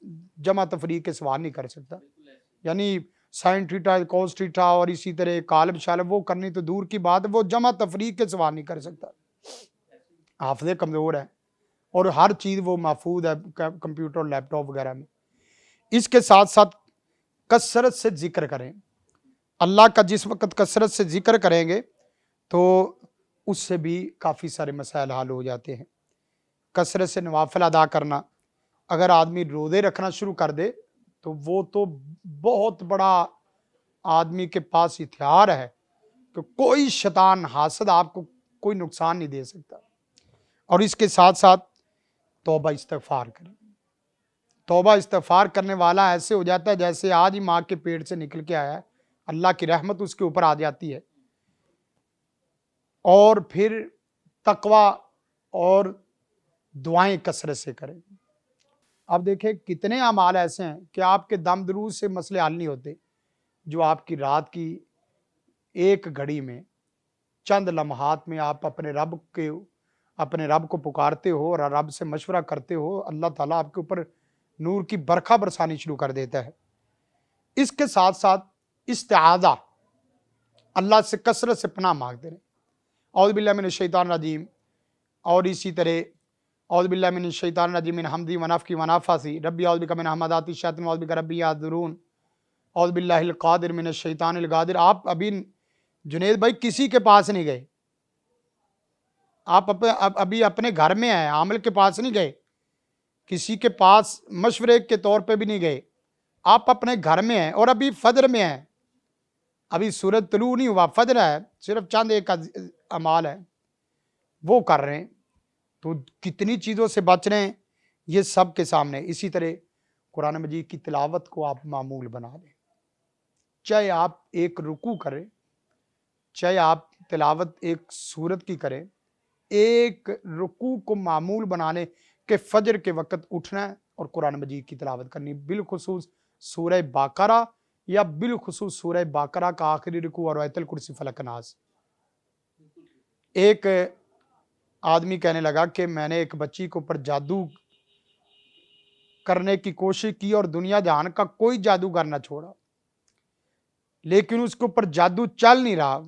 جمع تفریق کے سوال نہیں کر سکتا، یعنی سائن تھیٹا، کوس تھیٹا اور اسی طرح کالب شالب وہ کرنی تو دور کی بات، وہ جمع تفریق کے سوال نہیں کر سکتا، حافظے کمزور ہے اور ہر چیز وہ محفوظ ہے کمپیوٹر، لیپ ٹاپ وغیرہ میں۔ اس کے ساتھ ساتھ کثرت سے ذکر کریں، اللہ کا جس وقت کثرت سے ذکر کریں گے تو اس سے بھی کافی سارے مسائل حل ہو جاتے ہیں۔ کثرت سے نوافل ادا کرنا، اگر آدمی روزے رکھنا شروع کر دے تو وہ تو بہت بڑا آدمی کے پاس ہتھیار ہے کہ کوئی شیطان حاسد آپ کو کوئی نقصان نہیں دے سکتا۔ اور اس کے ساتھ ساتھ توبہ استغفار کریں۔ توبہ استغفار کرنے والا ایسے ہو جاتا ہے جیسے آج ہی ماں کے پیٹ سے نکل کے آیا ہے، اللہ کی رحمت اس کے اوپر آ جاتی ہے۔ اور پھر تقوی اور دعائیں کثرت سے کریں۔ آپ دیکھیں کتنے اعمال ایسے ہیں کہ آپ کے دم دروز سے مسئلے حل نہیں ہوتے، جو آپ کی رات کی ایک گھڑی میں چند لمحات میں آپ اپنے رب کو پکارتے ہو اور رب سے مشورہ کرتے ہو، اللہ تعالیٰ آپ کے اوپر نور کی برکھا برسانی شروع کر دیتا ہے۔ اس کے ساتھ ساتھ استعاذہ، اللہ سے کثرت سے پناہ مانگتے رہیں، اعوذ باللہ من الشیطان الرجیم، اور اسی طرح اعوذ باللہ من الشیطان الرجیم من حمدی ونفخی ونفثی، ربی اعوذ بک من ہمزات الشیاطین واعوذ بک ربی یحضرون، اعوذ باللہ القادر من الشیطان القادر۔ آپ ابھی جنید بھائی کسی کے پاس نہیں گئے، آپ ابھی اپنے گھر میں ہیں، عامل کے پاس نہیں گئے، کسی کے پاس مشورے کے طور پہ بھی نہیں گئے، آپ اپنے گھر میں ہیں اور ابھی فجر میں ہیں، ابھی سورج طلوع نہیں ہوا، فجر ہے، صرف چند ایک اعمال ہے وہ کر رہے ہیں، تو کتنی چیزوں سے بچ رہے ہیں یہ سب کے سامنے۔ اسی طرح قرآن مجید کی تلاوت کو آپ معمول بنا لیں، چاہے آپ ایک رکوع کریں، چاہے آپ تلاوت ایک سورت کی کریں، ایک رکوع کو معمول بنا لیں کہ فجر کے وقت اٹھنا ہے اور قرآن مجید کی تلاوت کرنی، بالخصوص سورہ باقرہ یا بالخصوص سورہ باقرہ کا آخری رکوع اور آیت الکرسی فلق ناس۔ ایک آدمی کہنے لگا کہ میں نے ایک بچی کے اوپر جادو کرنے کی کوشش کی اور دنیا جہان کا کوئی جادوگر نہ چھوڑا، لیکن اس کے اوپر جادو چل نہیں رہا،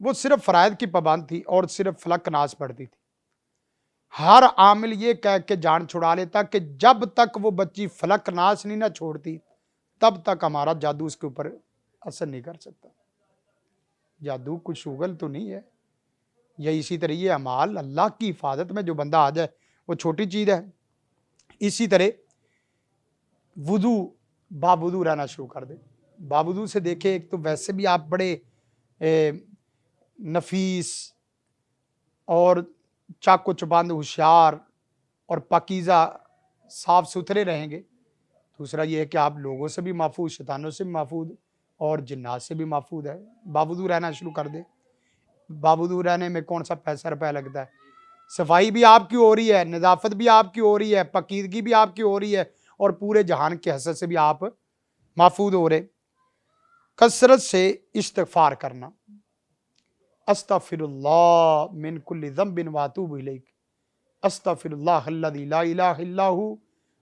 وہ صرف فرائض کی پابند تھی اور صرف فلق ناس پڑھتی تھی۔ ہر عامل یہ کہہ کے جان چھڑا لیتا کہ جب تک وہ بچی فلق ناس نہیں نہ چھوڑتی تب تک ہمارا جادو اس کے اوپر اثر نہیں کر سکتا۔ جادو کچھ شغل تو نہیں ہے، یا اسی طرح یہ اعمال اللہ کی حفاظت میں جو بندہ آ جائے وہ چھوٹی چیز ہے۔ اسی طرح وضو باوضو رہنا شروع کر دے۔ باوضو سے دیکھیں، ایک تو ویسے بھی آپ بڑے نفیس اور چاق و چبند ہوشیار اور پاکیزہ صاف ستھرے رہیں گے۔ دوسرا یہ ہے کہ آپ لوگوں سے بھی محفوظ، شیطانوں سے بھی محفوظ اور جنات سے بھی محفوظ ہے۔ باوضو رہنا شروع کر دے۔ باوضو رہنے میں کون سا پیسہ روپے لگتا ہے؟ صفائی بھی آپ کی ہو رہی ہے، نظافت بھی آپ کی ہو رہی ہے، پاکیزگی بھی آپ کی ہو رہی ہے اور پورے جہان کے حسد سے بھی آپ محفوظ ہو رہے۔ کثرت سے استغفار کرنا، استغفر اللہ من کل ذنب واتوب الیہ، استغفر اللہ الذی لا الہ الا ہو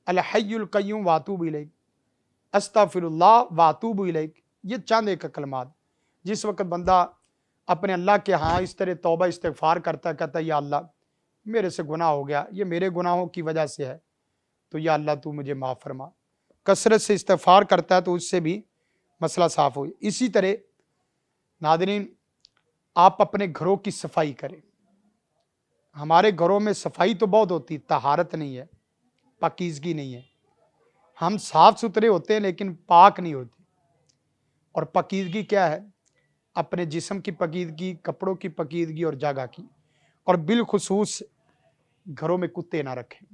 الحی القیوم واتوب الیہ، استغفر اللہ واتوب الیہ۔ یہ چند ایک کلمات جس وقت بندہ اپنے اللہ کے ہاں اس طرح توبہ استغفار کرتا ہے، کہتا ہے یا اللہ میرے سے گناہ ہو گیا، یہ میرے گناہوں کی وجہ سے ہے، تو یا اللہ تو مجھے معاف فرما۔ کثرت سے استغفار کرتا ہے تو اس سے بھی مسئلہ صاف ہو۔ اسی طرح ناظرین، آپ اپنے گھروں کی صفائی کریں۔ ہمارے گھروں میں صفائی تو بہت ہوتی، طہارت نہیں ہے، پاکیزگی نہیں ہے۔ ہم صاف ستھرے ہوتے ہیں لیکن پاک نہیں ہوتے۔ اور پاکیزگی کیا ہے؟ اپنے جسم کی پاکیزگی، کپڑوں کی پاکیزگی اور جگہ کی، اور بالخصوص گھروں میں کتے نہ رکھیں۔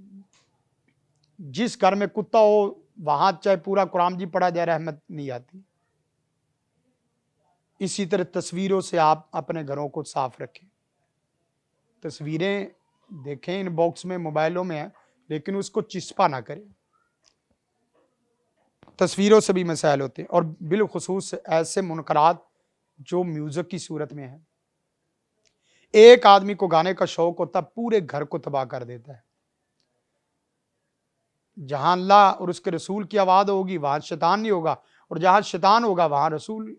جس گھر میں کتا ہو وہاں چاہے پورا قرآن جی پڑھا جائے رحمت نہیں آتی۔ اسی طرح تصویروں سے آپ اپنے گھروں کو صاف رکھیں۔ تصویریں دیکھیں ان باکس میں، موبائلوں میں ہیں، لیکن اس کو چسپا نہ کریں۔ تصویروں سے بھی مسائل ہوتے ہیں، اور بالخصوص ایسے منکرات جو میوزک کی صورت میں ہیں۔ ایک آدمی کو گانے کا شوق ہوتا پورے گھر کو تباہ کر دیتا ہے۔ جہاں اللہ اور اس کے رسول کی آواز ہوگی وہاں شیطان نہیں ہوگا، اور جہاں شیطان ہوگا وہاں رسول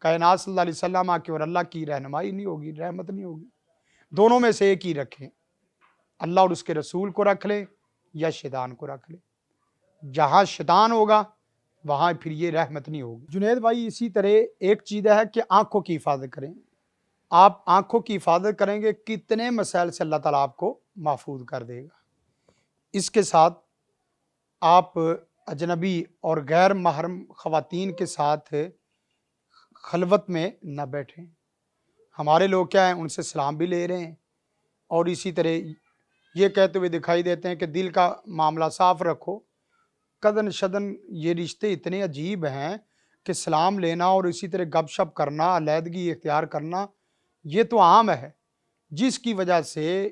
کائنات صلی اللہ علیہ وسلم کی اور اللہ کی رہنمائی نہیں ہوگی، رحمت نہیں ہوگی۔ دونوں میں سے ایک ہی رکھیں، اللہ اور اس کے رسول کو رکھ لیں یا شیطان کو رکھ لیں۔ جہاں شیطان ہوگا وہاں پھر یہ رحمت نہیں ہوگی۔ جنید بھائی، اسی طرح ایک چیز ہے کہ آنکھوں کی حفاظت کریں۔ آپ آنکھوں کی حفاظت کریں گے، کتنے مسائل سے اللہ تعالیٰ آپ کو محفوظ کر دے گا۔ اس کے ساتھ آپ اجنبی اور غیر محرم خواتین کے ساتھ خلوت میں نہ بیٹھیں۔ ہمارے لوگ کیا ہیں، ان سے سلام بھی لے رہے ہیں اور اسی طرح یہ کہتے ہوئے دکھائی دیتے ہیں کہ دل کا معاملہ صاف رکھو۔ قدن شدن یہ رشتے اتنے عجیب ہیں کہ سلام لینا اور اسی طرح گپ شپ کرنا، علیحدگی اختیار کرنا یہ تو عام ہے، جس کی وجہ سے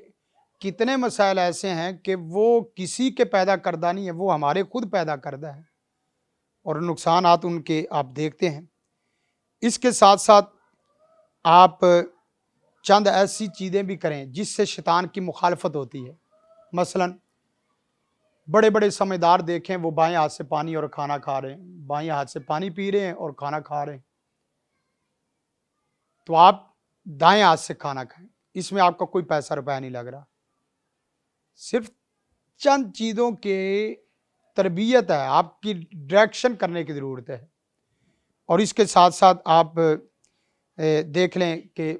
کتنے مسائل ایسے ہیں کہ وہ کسی کے پیدا کردہ نہیں ہے، وہ ہمارے خود پیدا کردہ ہیں، اور نقصانات ان کے آپ دیکھتے ہیں۔ اس کے ساتھ ساتھ آپ چند ایسی چیزیں بھی کریں جس سے شیطان کی مخالفت ہوتی ہے۔ مثلا بڑے بڑے سمجھدار دیکھیں، وہ بائیں ہاتھ سے پانی اور کھانا کھا رہے ہیں، بائیں ہاتھ سے پانی پی رہے ہیں اور کھانا کھا رہے ہیں، تو آپ دائیں ہاتھ سے کھانا کھائیں۔ اس میں آپ کا کوئی پیسہ روپیہ نہیں لگ رہا، صرف چند چیزوں کے تربیت ہے، آپ کی ڈائریکشن کرنے کی ضرورت ہے۔ اور اس کے ساتھ ساتھ آپ دیکھ لیں کہ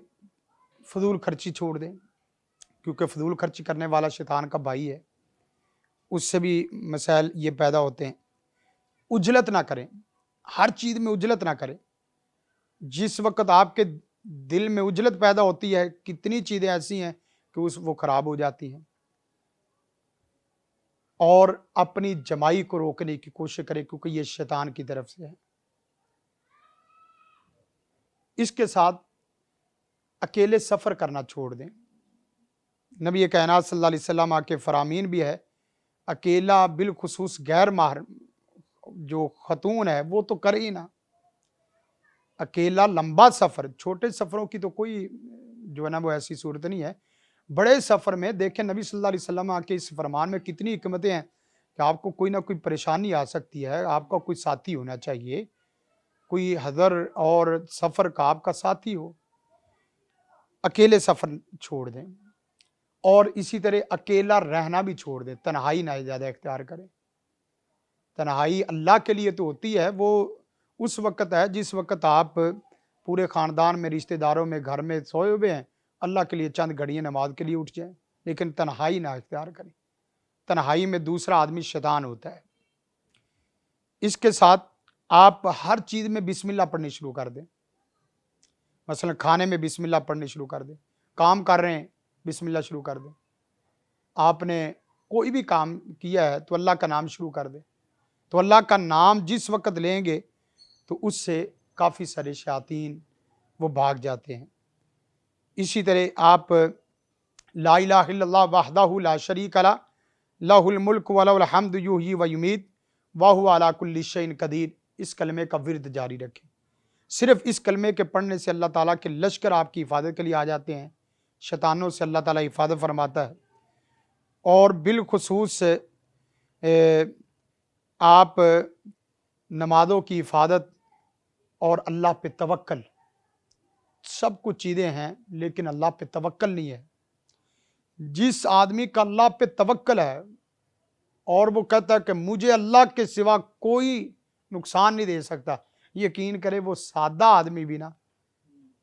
فضول خرچی چھوڑ دیں، کیونکہ فضول خرچی کرنے والا شیطان کا بھائی ہے، اس سے بھی مسائل یہ پیدا ہوتے ہیں۔ عجلت نہ کریں، ہر چیز میں عجلت نہ کریں۔ جس وقت آپ کے دل میں عجلت پیدا ہوتی ہے، کتنی چیزیں ایسی ہیں کہ وہ خراب ہو جاتی ہیں۔ اور اپنی جمائی کو روکنے کی کوشش کریں، کیونکہ یہ شیطان کی طرف سے ہے۔ اس کے ساتھ اکیلے سفر کرنا چھوڑ دیں۔ نبی کائنات صلی اللہ علیہ وسلم کے فرامین بھی ہے अकेला बिलखुसूस गैर माहर जो खतून है वो तो करे ही ना। अकेला लंबा सफ़र, छोटे सफ़रों की तो कोई जो है ना वो ऐसी सूरत नहीं है। बड़े सफ़र में देखें नबी सल्लल्लाहु अलैहि वसल्लम के इस फरमान में कितनी हिकमतें हैं कि आपको कोई ना कोई परेशानी आ सकती है, आपका कोई साथी होना चाहिए, कोई हज़र और सफ़र का आपका साथी हो। अकेले सफ़र छोड़ दें और इसी तरह अकेला रहना भी छोड़ दें, तन्हाई ना ज़्यादा इख्तियार करें। तन्हाई अल्लाह के लिए तो होती है, वो उस वक़्त है जिस वक़्त आप पूरे ख़ानदान में, रिश्तेदारों में, घर में सोए हुए हैं, अल्लाह के लिए चंद घड़ियाँ नमाज के लिए उठ जाएं, लेकिन तन्हाई ना इख्तियार करें। तन्हाई में दूसरा आदमी शैतान होता है। इसके साथ आप हर चीज़ में बिस्मिल्लाह पढ़नी शुरू कर दें। मसलन खाने में बिस्मिल्लाह पढ़नी शुरू कर दें, काम कर रहे हैं बिस्मिल्लाह शुरू कर दें, आपने कोई भी काम किया है तो अल्लाह का नाम शुरू कर दें। तो अल्लाह का नाम जिस वक़्त लेंगे तो उससे काफ़ी सारे शयातीन वो भाग जाते हैं। इसी तरह आप ला इलाहा इल्लल्लाह वहदहु ला शरीका लह लहुल मुल्क व लहुल हम्दु युहयी व युमीत व हुवा अला कुल्लि शैइन कदीर, इस कलमे का विर्द जारी रखें। सिर्फ इस कलमे के पढ़ने से अल्लाह ताला के लश्कर आपकी हिफाजत के लिए आ जाते हैं, शैतानों से अल्लाह ताला हिफाजत फरमाता है। और बिलखुसूस आप नमाज़ों की हिफाजत और अल्लाह पे तवक्कल, सब कुछ चीज़ें हैं लेकिन अल्लाह पे तवक्कल नहीं है। जिस आदमी का अल्लाह पे तवक्कल है और वो कहता है कि मुझे अल्लाह के सिवा कोई नुकसान नहीं दे सकता, यकीन करे वो सादा आदमी भी ना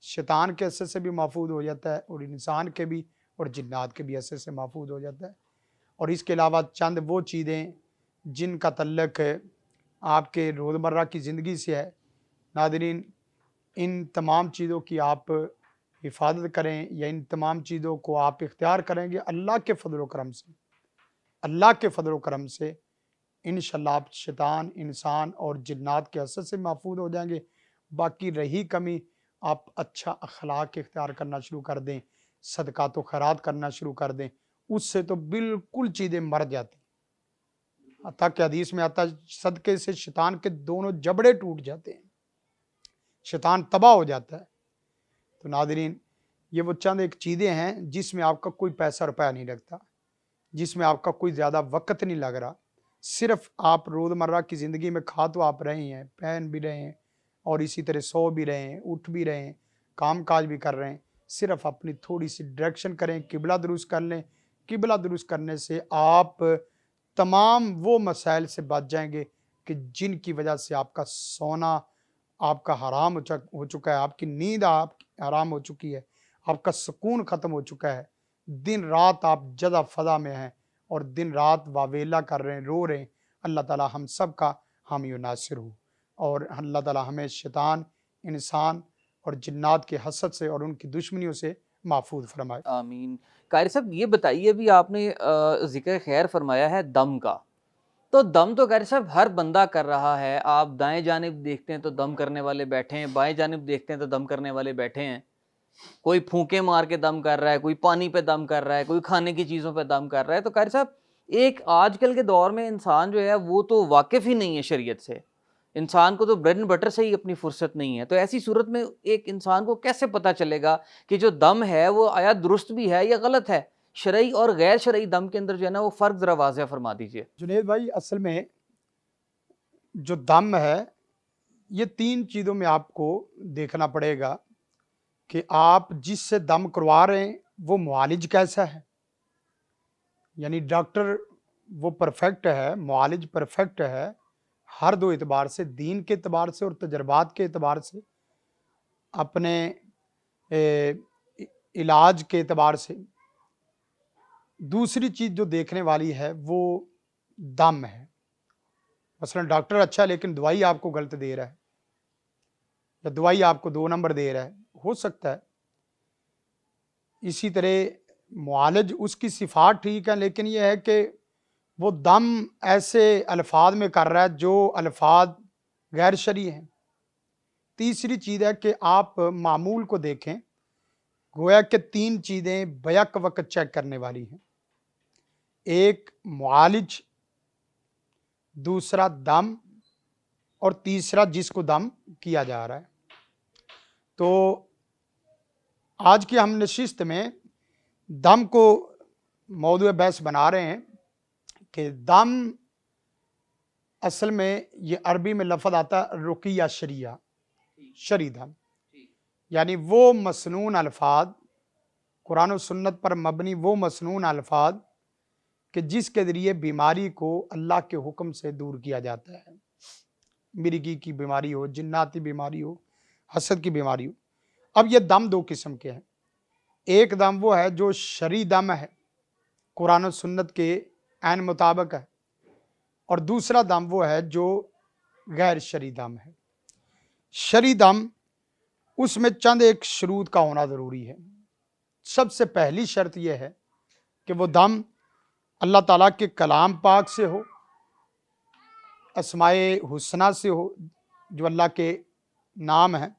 शैतान के असर से भी महफूज हो जाता है और इंसान के भी और जिन्नात के भी असर से महफूज हो जाता है। और इसके अलावा चंद वो चीज़ें जिनका तल्लक आपके रोज़मर्रा की ज़िंदगी से है, नाज़रीन इन तमाम चीज़ों की आप हिफाजत करें या इन तमाम चीज़ों को आप इख्तियार करेंगे अल्लाह के फ़ज़ल करम से, अल्लाह के फ़ज़ल करम से इंशाअल्लाह आप शैतान, इंसान और जिन्नात के असर से महफूज हो जाएंगे। बाकी रही कमी, आप अच्छा अखलाक इख्तियार करना शुरू कर दें, सदक़ात व खैरात करना शुरू कर दें, उससे तो बिल्कुल चीज़ें मर जाती। हत्ता कि हदीस में आता है सदक़े से शैतान के दोनों जबड़े टूट जाते हैं, शैतान तबाह हो जाता है। तो नाज़रीन ये वो चंद एक चीज़ें हैं जिसमें आपका कोई पैसा रुपया नहीं लगता, जिसमें आपका कोई ज़्यादा वक्त नहीं लग रहा, सिर्फ आप रोज़मर्रा की ज़िंदगी में खा तो आप रहे हैं, पहन भी रहे हैं और इसी तरह सो भी रहे हैं, उठ भी रहे हैं, काम काज भी कर रहे हैं। सिर्फ अपनी थोड़ी सी डायरेक्शन करें, किबला दुरुस्त कर लें। किबला दुरुस्त करने से आप तमाम वो मसाइल से बच जाएंगे कि जिनकी वजह से आपका सोना आपका हराम हो चुका है, आपकी नींद आप हराम हो चुकी है, आपका सुकून ख़त्म हो चुका है। दिन रात आप जदा फजा में हैं और दिन रात वावेला कर रहे हैं, रो रहे हैं। अल्लाह ताला हम सब का हामी व नासिर हो और अल्लाह ताला हमें शैतान, इंसान और जिन्नात के हसद से और उनकी दुश्मनियों से महफूज फरमाए। आमीन। कारी साहब ये बताइए, भी आपने ज़िक्र खैर फरमाया है दम का, तो दम तो कारी साहब हर बंदा कर रहा है। आप दाएं जानिब देखते हैं तो दम करने वाले बैठे हैं, बाएं जानिब देखते हैं तो दम करने वाले बैठे हैं। कोई फूंके मार के दम कर रहा है, कोई पानी पे दम कर रहा है, कोई खाने की चीज़ों पे दम कर रहा है। तो कारी साहब एक आजकल के दौर में इंसान जो है वो तो वाकिफ़ ही नहीं है शरीयत से, इंसान को तो ब्रेड एंड बटर से ही अपनी फुर्सत नहीं है। तो ऐसी सूरत में एक इंसान को कैसे पता चलेगा कि जो दम है वो आया दुरुस्त भी है या गलत है? शरई और गैर शरई दम के अंदर जो है ना वो फ़र्क ज़रा वाज़ेह फरमा दीजिए। जुनेद भाई, असल में जो दम है ये 3 चीज़ों में आपको देखना पड़ेगा कि आप जिससे दम करवा रहे हैं वो मुआलिज कैसा है, यानी डॉक्टर वो परफेक्ट है, मुआलिज परफेक्ट है हर दो एतबार से, दीन के एतबार से और तजर्बात के एतबार से, अपने इलाज के एतबार से। दूसरी चीज़ जो देखने वाली है वो दम है। मसलन डॉक्टर अच्छा है लेकिन दवाई आपको गलत दे रहा है या दवाई आपको 2 नंबर दे रहा है, हो सकता है। इसी तरह मुआलिज उसकी सिफात ठीक है लेकिन यह है कि वो दम ऐसे अल्फाज में कर रहा है जो अल्फाज गैर शरई हैं। तीसरी चीज़ है कि आप मामूल को देखें, गोया कि 3 चीज़ें बैक वक्त चेक करने वाली हैं। एक मुआलिज दूसरा दम और तीसरा जिसको दम किया जा रहा है। तो आज की हम नशिस्त में दम को मौदूए बहस बना रहे हैं कि दम असल में ये अरबी में लफ्ज़ आता है रुकिया शरिया, शरी दम, यानी वो मसनून अल्फाज, कुरान और सुन्नत पर मबनी वो मसनून अल्फाज कि जिसके ज़रिए बीमारी को अल्लाह के हुक्म से दूर किया जाता है। मिर्गी की बीमारी हो, जिन्नाती बीमारी हो, हसद की बीमारी हो। अब ये दम दो किस्म के हैं। एक दम वो है जो शरी दम है, कुरान और सुन्नत के ऐन मुताबिक है, और दूसरा दम वो है जो गैर शरी दम है। शरी दम उसमें चंद एक शुरूत का होना ज़रूरी है। सबसे पहली शर्त यह है कि वो दम अल्लाह ताला के कलाम पाक से हो, अस्माए हुस्ना से हो जो अल्लाह के नाम है,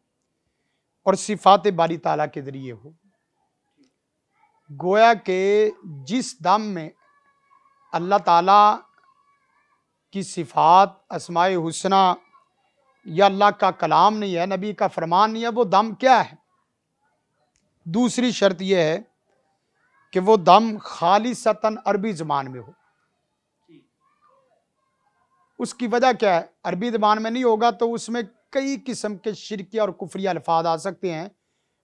और सिफात बारी ताला के ज़रिए हो। गोया के जिस दम में अल्लाह ताला की सिफात, अस्माए हुस्ना या अल्लाह का कलाम नहीं है, नबी का फरमान नहीं है, वो दम क्या है? दूसरी शर्त यह है कि वो दम खालिसतन अरबी ज़बान में हो। उसकी वजह क्या है? अरबी ज़बान में नहीं होगा तो उसमें कई किस्म के शिरकी और कुफरी अल्फाज आ सकते हैं,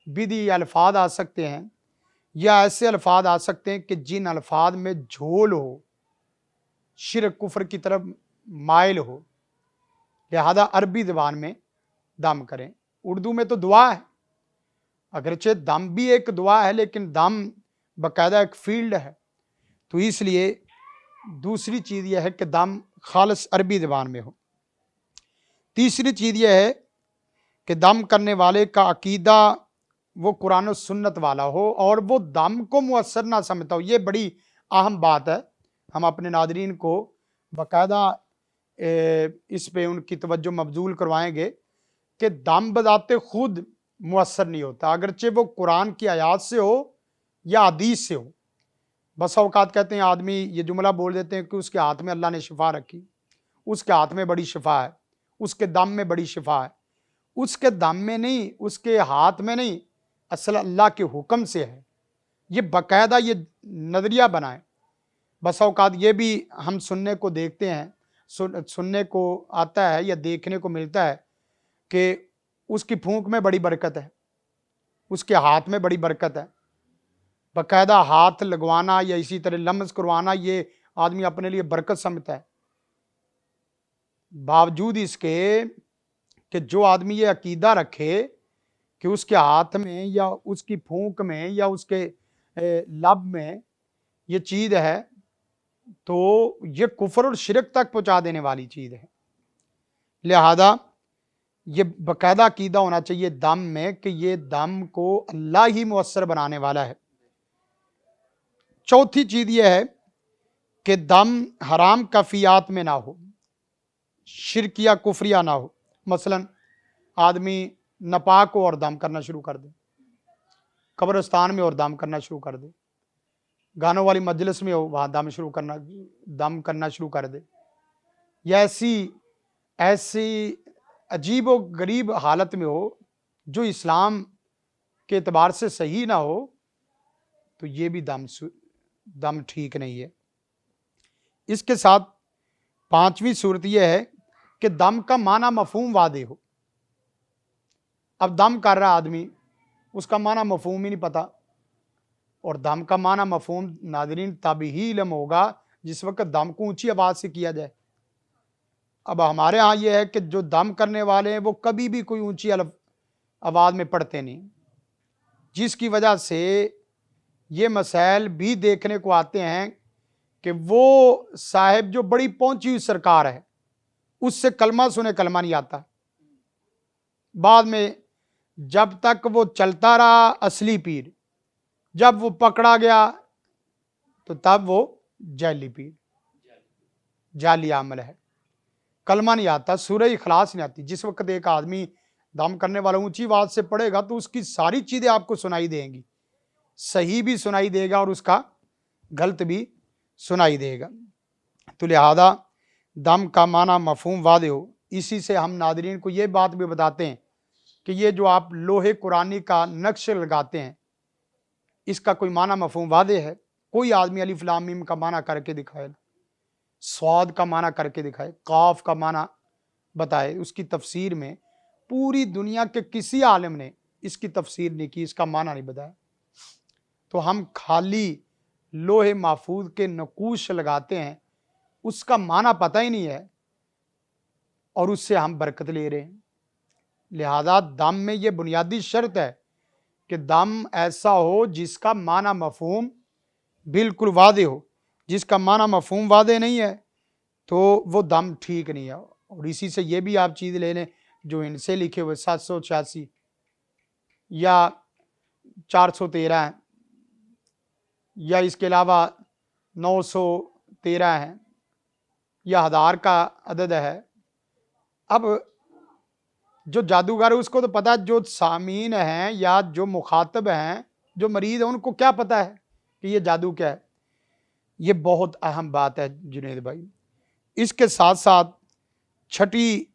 बिदी अल्फाज आ सकते हैं, या ऐसे अल्फाज आ सकते हैं कि जिन अल्फाज में झोल हो, शिरक कुफर की तरफ माइल हो। लिहाजा अरबी ज़बान में दम करें। उर्दू में तो दुआ है, अगरचे दम भी एक दुआ है लेकिन दम बाकायदा एक फील्ड है, तो इसलिए दूसरी चीज़ यह है कि दम खालिस अरबी ज़बान में हो। तीसरी चीज़ यह है कि दम करने वाले का अकीदा वो कुरान और सुन्नत वाला हो और वो दम को मुअस्सर ना समझता हो। ये बड़ी अहम बात है, हम अपने नादरीन को बाकायदा इस पे उनकी तवज्जो मबजूल करवाएंगे कि दम बजाते खुद मुअस्सर नहीं होता, अगरचे वो कुरान की आयात से हो या हदीस से हो। बस औकात कहते हैं आदमी ये जुमला बोल देते हैं कि उसके हाथ में अल्लाह ने शिफा रखी, उसके हाथ में बड़ी शिफा है, उसके दम में बड़ी शिफा है। उसके दम में नहीं, उसके हाथ में नहीं, असल अल्लाह के हुक्म से है। ये बाकायदा ये नज़रिया बनाए। बस औकात ये भी हम सुनने को देखते हैं, सुनने को आता है या देखने को मिलता है कि उसकी फूंक में बड़ी बरकत है, उसके हाथ में बड़ी बरकत है। बाकायदा हाथ लगवाना या इसी तरह लम्स करवाना ये आदमी अपने लिए बरकत समझता है। बावजूद इसके कि जो आदमी ये अकीदा रखे कि उसके हाथ में या उसकी फूंक में या उसके लब में ये चीज़ है, तो ये कुफर और शिरक तक पहुंचा देने वाली चीज़ है। लिहाजा ये बाकायदा अकीदा होना चाहिए दम में कि ये दम को अल्लाह ही मुअस्सर बनाने वाला है। चौथी चीज़ यह है कि दम हराम कफियात में ना हो, शिरकिया कुफरिया ना हो। मसलन आदमी नपाक हो और दम करना शुरू कर दे, कब्रिस्तान में और दम करना शुरू कर दे, गानों वाली मजलिस में हो वहाँ दम करना शुरू कर दे, या ऐसी अजीब व गरीब हालत में हो जो इस्लाम के एतबार से सही ना हो, तो ये भी दम ठीक नहीं है। इसके साथ पांचवी सूरत यह है कि दम का माना मफहूम वादे हो। अब दम कर रहा आदमी, उसका माना मफहूम ही नहीं पता, और दम का माना मफहूम नाज़रीन तब ही इल्म होगा जिस वक्त दम को ऊंची आवाज़ से किया जाए। अब हमारे यहाँ ये है कि जो दम करने वाले हैं वो कभी भी कोई ऊंची आवाज़ में पढ़ते नहीं, जिसकी वजह से ये मसाइल भी देखने को आते हैं कि वो साहिब जो बड़ी पहुंची हुई सरकार है उससे कलमा सुने कलमा नहीं आता। बाद में जब तक वो चलता रहा असली पीर, जब वो पकड़ा गया तो तब वो जाली पीर, जाली अमल है, कलमा नहीं आता, सूरह इखलास नहीं आती। जिस वक्त एक आदमी दम करने वाला ऊंची आवाज से पढ़ेगा तो उसकी सारी चीज़ें आपको सुनाई देंगी, सही भी सुनाई देगा और उसका गलत भी सुनाई देगा। तो लिहाजा दम का माना मफहूम वादे हो। इसी से हम नादरीन को ये बात भी बताते हैं कि ये जो आप लोहे कुरानी का नक्श लगाते हैं, इसका कोई माना मफहूम वादे है? कोई आदमी अलिफ लाम मीम का माना करके दिखाए, स्वाद का माना करके दिखाए, काफ का माना बताए, उसकी तफसीर में पूरी दुनिया के किसी आलिम ने इसकी तफसीर नहीं की, इसका माना नहीं बताया। तो हम खाली लोहे महफूज के नकूश लगाते हैं, उसका माना पता ही नहीं है और उससे हम बरकत ले रहे हैं। लिहाजा दम में ये बुनियादी शर्त है कि दम ऐसा हो जिसका माना मफहूम बिल्कुल वादे हो। जिसका माना मफहूम वादे नहीं है तो वो दम ठीक नहीं है। और इसी से ये भी आप चीज़ ले लें जो इनसे लिखे हुए 786 या 413 हैं या इसके अलावा 913 हैं या 1000 का अदद है। अब जो जादूगर है उसको तो पता है, जो सामीन हैं या जो मुखातब हैं, जो मरीद हैं, उनको क्या पता है कि ये जादू क्या है। ये बहुत अहम बात है जुनेद भाई। इसके साथ साथ छठी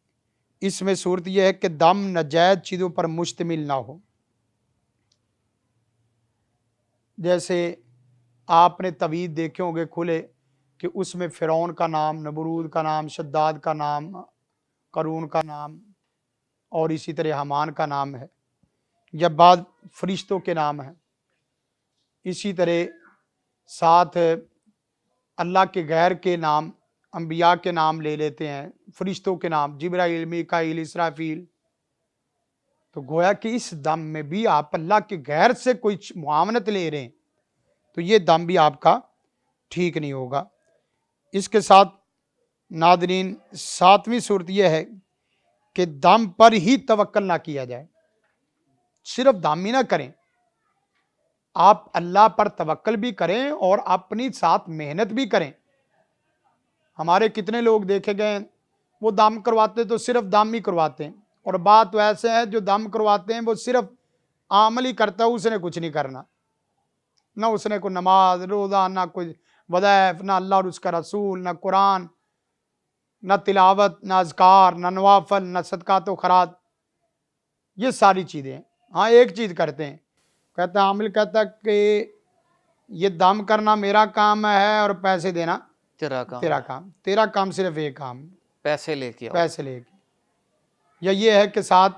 इसमें सूरत यह है कि दम नाजायज चीज़ों पर मुश्तमिल ना हो। जैसे आपने तवीज़ देखे होंगे खुले कि उसमें फ़िरौन का नाम, नबरूद का नाम, शद्दाद का नाम, करून का नाम और इसी तरह हमान का नाम है, या बाद फरिश्तों के नाम हैं। इसी तरह साथ अल्लाह के गैर के नाम, अंबिया के नाम ले लेते हैं, फरिश्तों के नाम, जिब्राइल, मीकाईल, इसराफील। तो गोया कि इस दम में भी आप अल्लाह के गैर से कोई मुआवनत ले रहे हैं तो ये दम भी आपका ठीक नहीं होगा। इसके साथ नादरीन सातवीं सूरत यह है कि दम पर ही तवक्कल ना किया जाए। सिर्फ दम ही ना करें, आप अल्लाह पर तवक्कल भी करें और अपनी साथ मेहनत भी करें। हमारे कितने लोग देखे गए वो दम करवाते तो सिर्फ दम ही करवाते हैं, और बात तो ऐसे है जो दम करवाते हैं वो सिर्फ आमल ही करता है, उसने कुछ नहीं करना, ना उसने कोई नमाज रोज़ा, ना कोई वज़ाइफ, ना अल्लाह और उसका रसूल, ना कुरान, ना तिलावत, ना अज़कार, ना नवाफल, ना सदक़ात व खैरात, ये सारी चीज़ें। हाँ, एक चीज़ करते हैं, कहता है आमिल, कहता है कि ये दम करना मेरा काम है और पैसे देना तेरा काम, तेरा काम सिर्फ एक काम, पैसे लेके आओ। पैसे लेके। या ये है कि साथ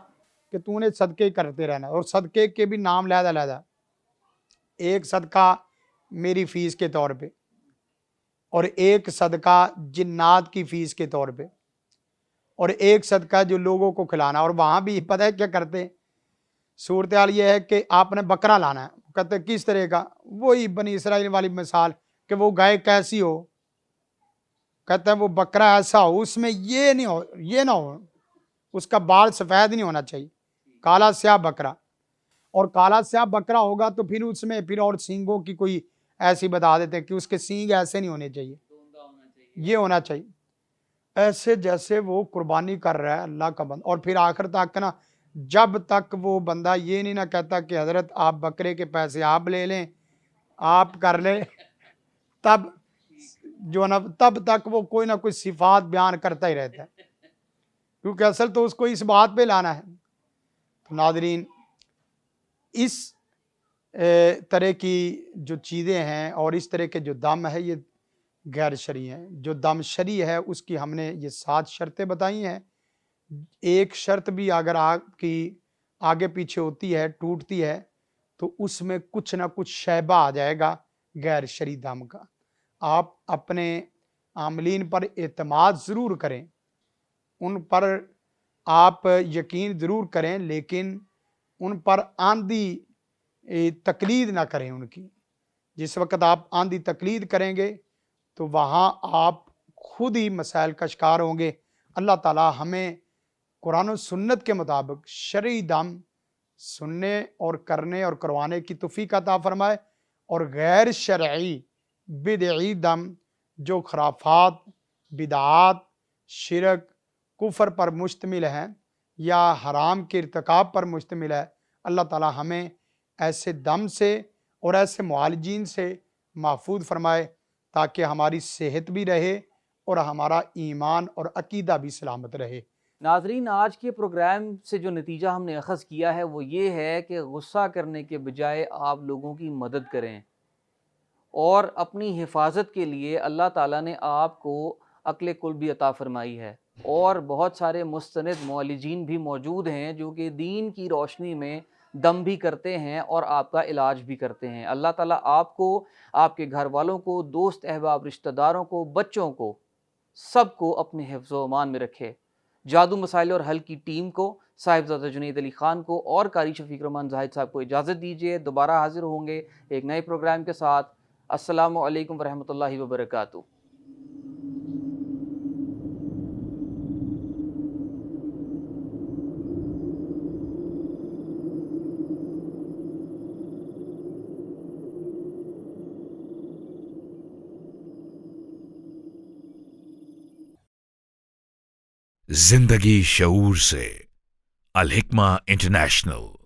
कि तूने सदके करते रहना, और सदके के भी नाम लहदा, एक सदका मेरी फ़ीस के तौर पे और एक सदका जिन्नात की फ़ीस के तौर पे और एक सदका जो लोगों को खिलाना। और वहाँ भी पता है क्या करते हैं, सूरत हाल ये है कि आपने बकरा लाना है, कहते हैं किस तरह का, वही बनी इसराइल वाली मिसाल कि वो गाय कैसी हो, कहते हैं वो बकरा ऐसा हो उसमें ये नहीं हो, ये ना हो, उसका बाल सफ़ेद नहीं होना चाहिए, काला स्याह बकरा। और काला स्याह बकरा होगा तो फिर उसमें फिर और सींगों की कोई ऐसी बता देते हैं कि उसके सींग ऐसे नहीं होने चाहिए, ये होना चाहिए, ऐसे जैसे वो कुर्बानी कर रहा है अल्लाह का बंदा। और फिर आखिर तक ना, जब तक वो बंदा ये नहीं ना कहता कि हज़रत आप बकरे के पैसे आप ले लें, आप कर लें, तब जो ना तब तक वो कोई ना कोई सिफात बयान करता ही रहता है, क्योंकि असल तो उसको इस बात पे लाना है। तो नादरीन, इस तरह की जो चीज़ें हैं और इस तरह के जो दम है ये गैर शरई हैं। जो दम शरई है उसकी हमने ये 7 शर्तें बताई हैं। एक शर्त भी अगर आपकी आगे पीछे होती है, टूटती है, तो उसमें कुछ ना कुछ शैबा आ जाएगा गैर शरई दम का। आप अपने आमलीन पर एतमाद ज़रूर करें, उन पर आप यकीन ज़रूर करें, लेकिन उन पर आंधी तकलीद ना करें उनकी। जिस वक्त आप आंधी तकलीद करेंगे तो वहाँ आप खुद ही मसाइल का शिकार होंगे। अल्लाह ताला हमें कुरान और सुन्नत के मुताबिक शरई दम सुनने और करने और करवाने की तौफीक अता फरमाए, और गैर शरई बिदई दम जो खराफात, बिदात, शिरक, कुफर पर मुश्तमिल हैं या हराम के इर्तिकाब पर मुश्तमिल है, अल्लाह ताला हमें ऐसे दम से और ऐसे मुआलिजीन से महफूज फरमाए ताकि हमारी सेहत भी रहे اور ہمارا ایمان اور عقیدہ بھی سلامت رہے۔ ناظرین، آج کے پروگرام سے جو نتیجہ ہم نے اخذ کیا ہے وہ یہ ہے کہ غصہ کرنے کے بجائے آپ لوگوں کی مدد کریں، اور اپنی حفاظت کے لیے اللہ تعالیٰ نے آپ کو عقل کل بھی عطا فرمائی ہے، اور بہت سارے مستند معالجین بھی موجود ہیں جو کہ دین کی روشنی میں دم بھی کرتے ہیں اور آپ کا علاج بھی کرتے ہیں۔ اللہ تعالیٰ آپ کو، آپ کے گھر والوں کو، دوست احباب، رشتہ داروں کو، بچوں کو، سب کو اپنے حفظ و امان میں رکھے۔ جادو مسائل اور حل کی ٹیم کو، صاحبزادہ جنید علی خان کو اور قاری شفیق رحمان زاہد صاحب کو اجازت دیجیے۔ دوبارہ حاضر ہوں گے ایک نئے پروگرام کے ساتھ۔ السلام علیکم ورحمۃ اللہ وبرکاتہ۔ زندگی شعور سے، الحکمہ انٹرنیشنل۔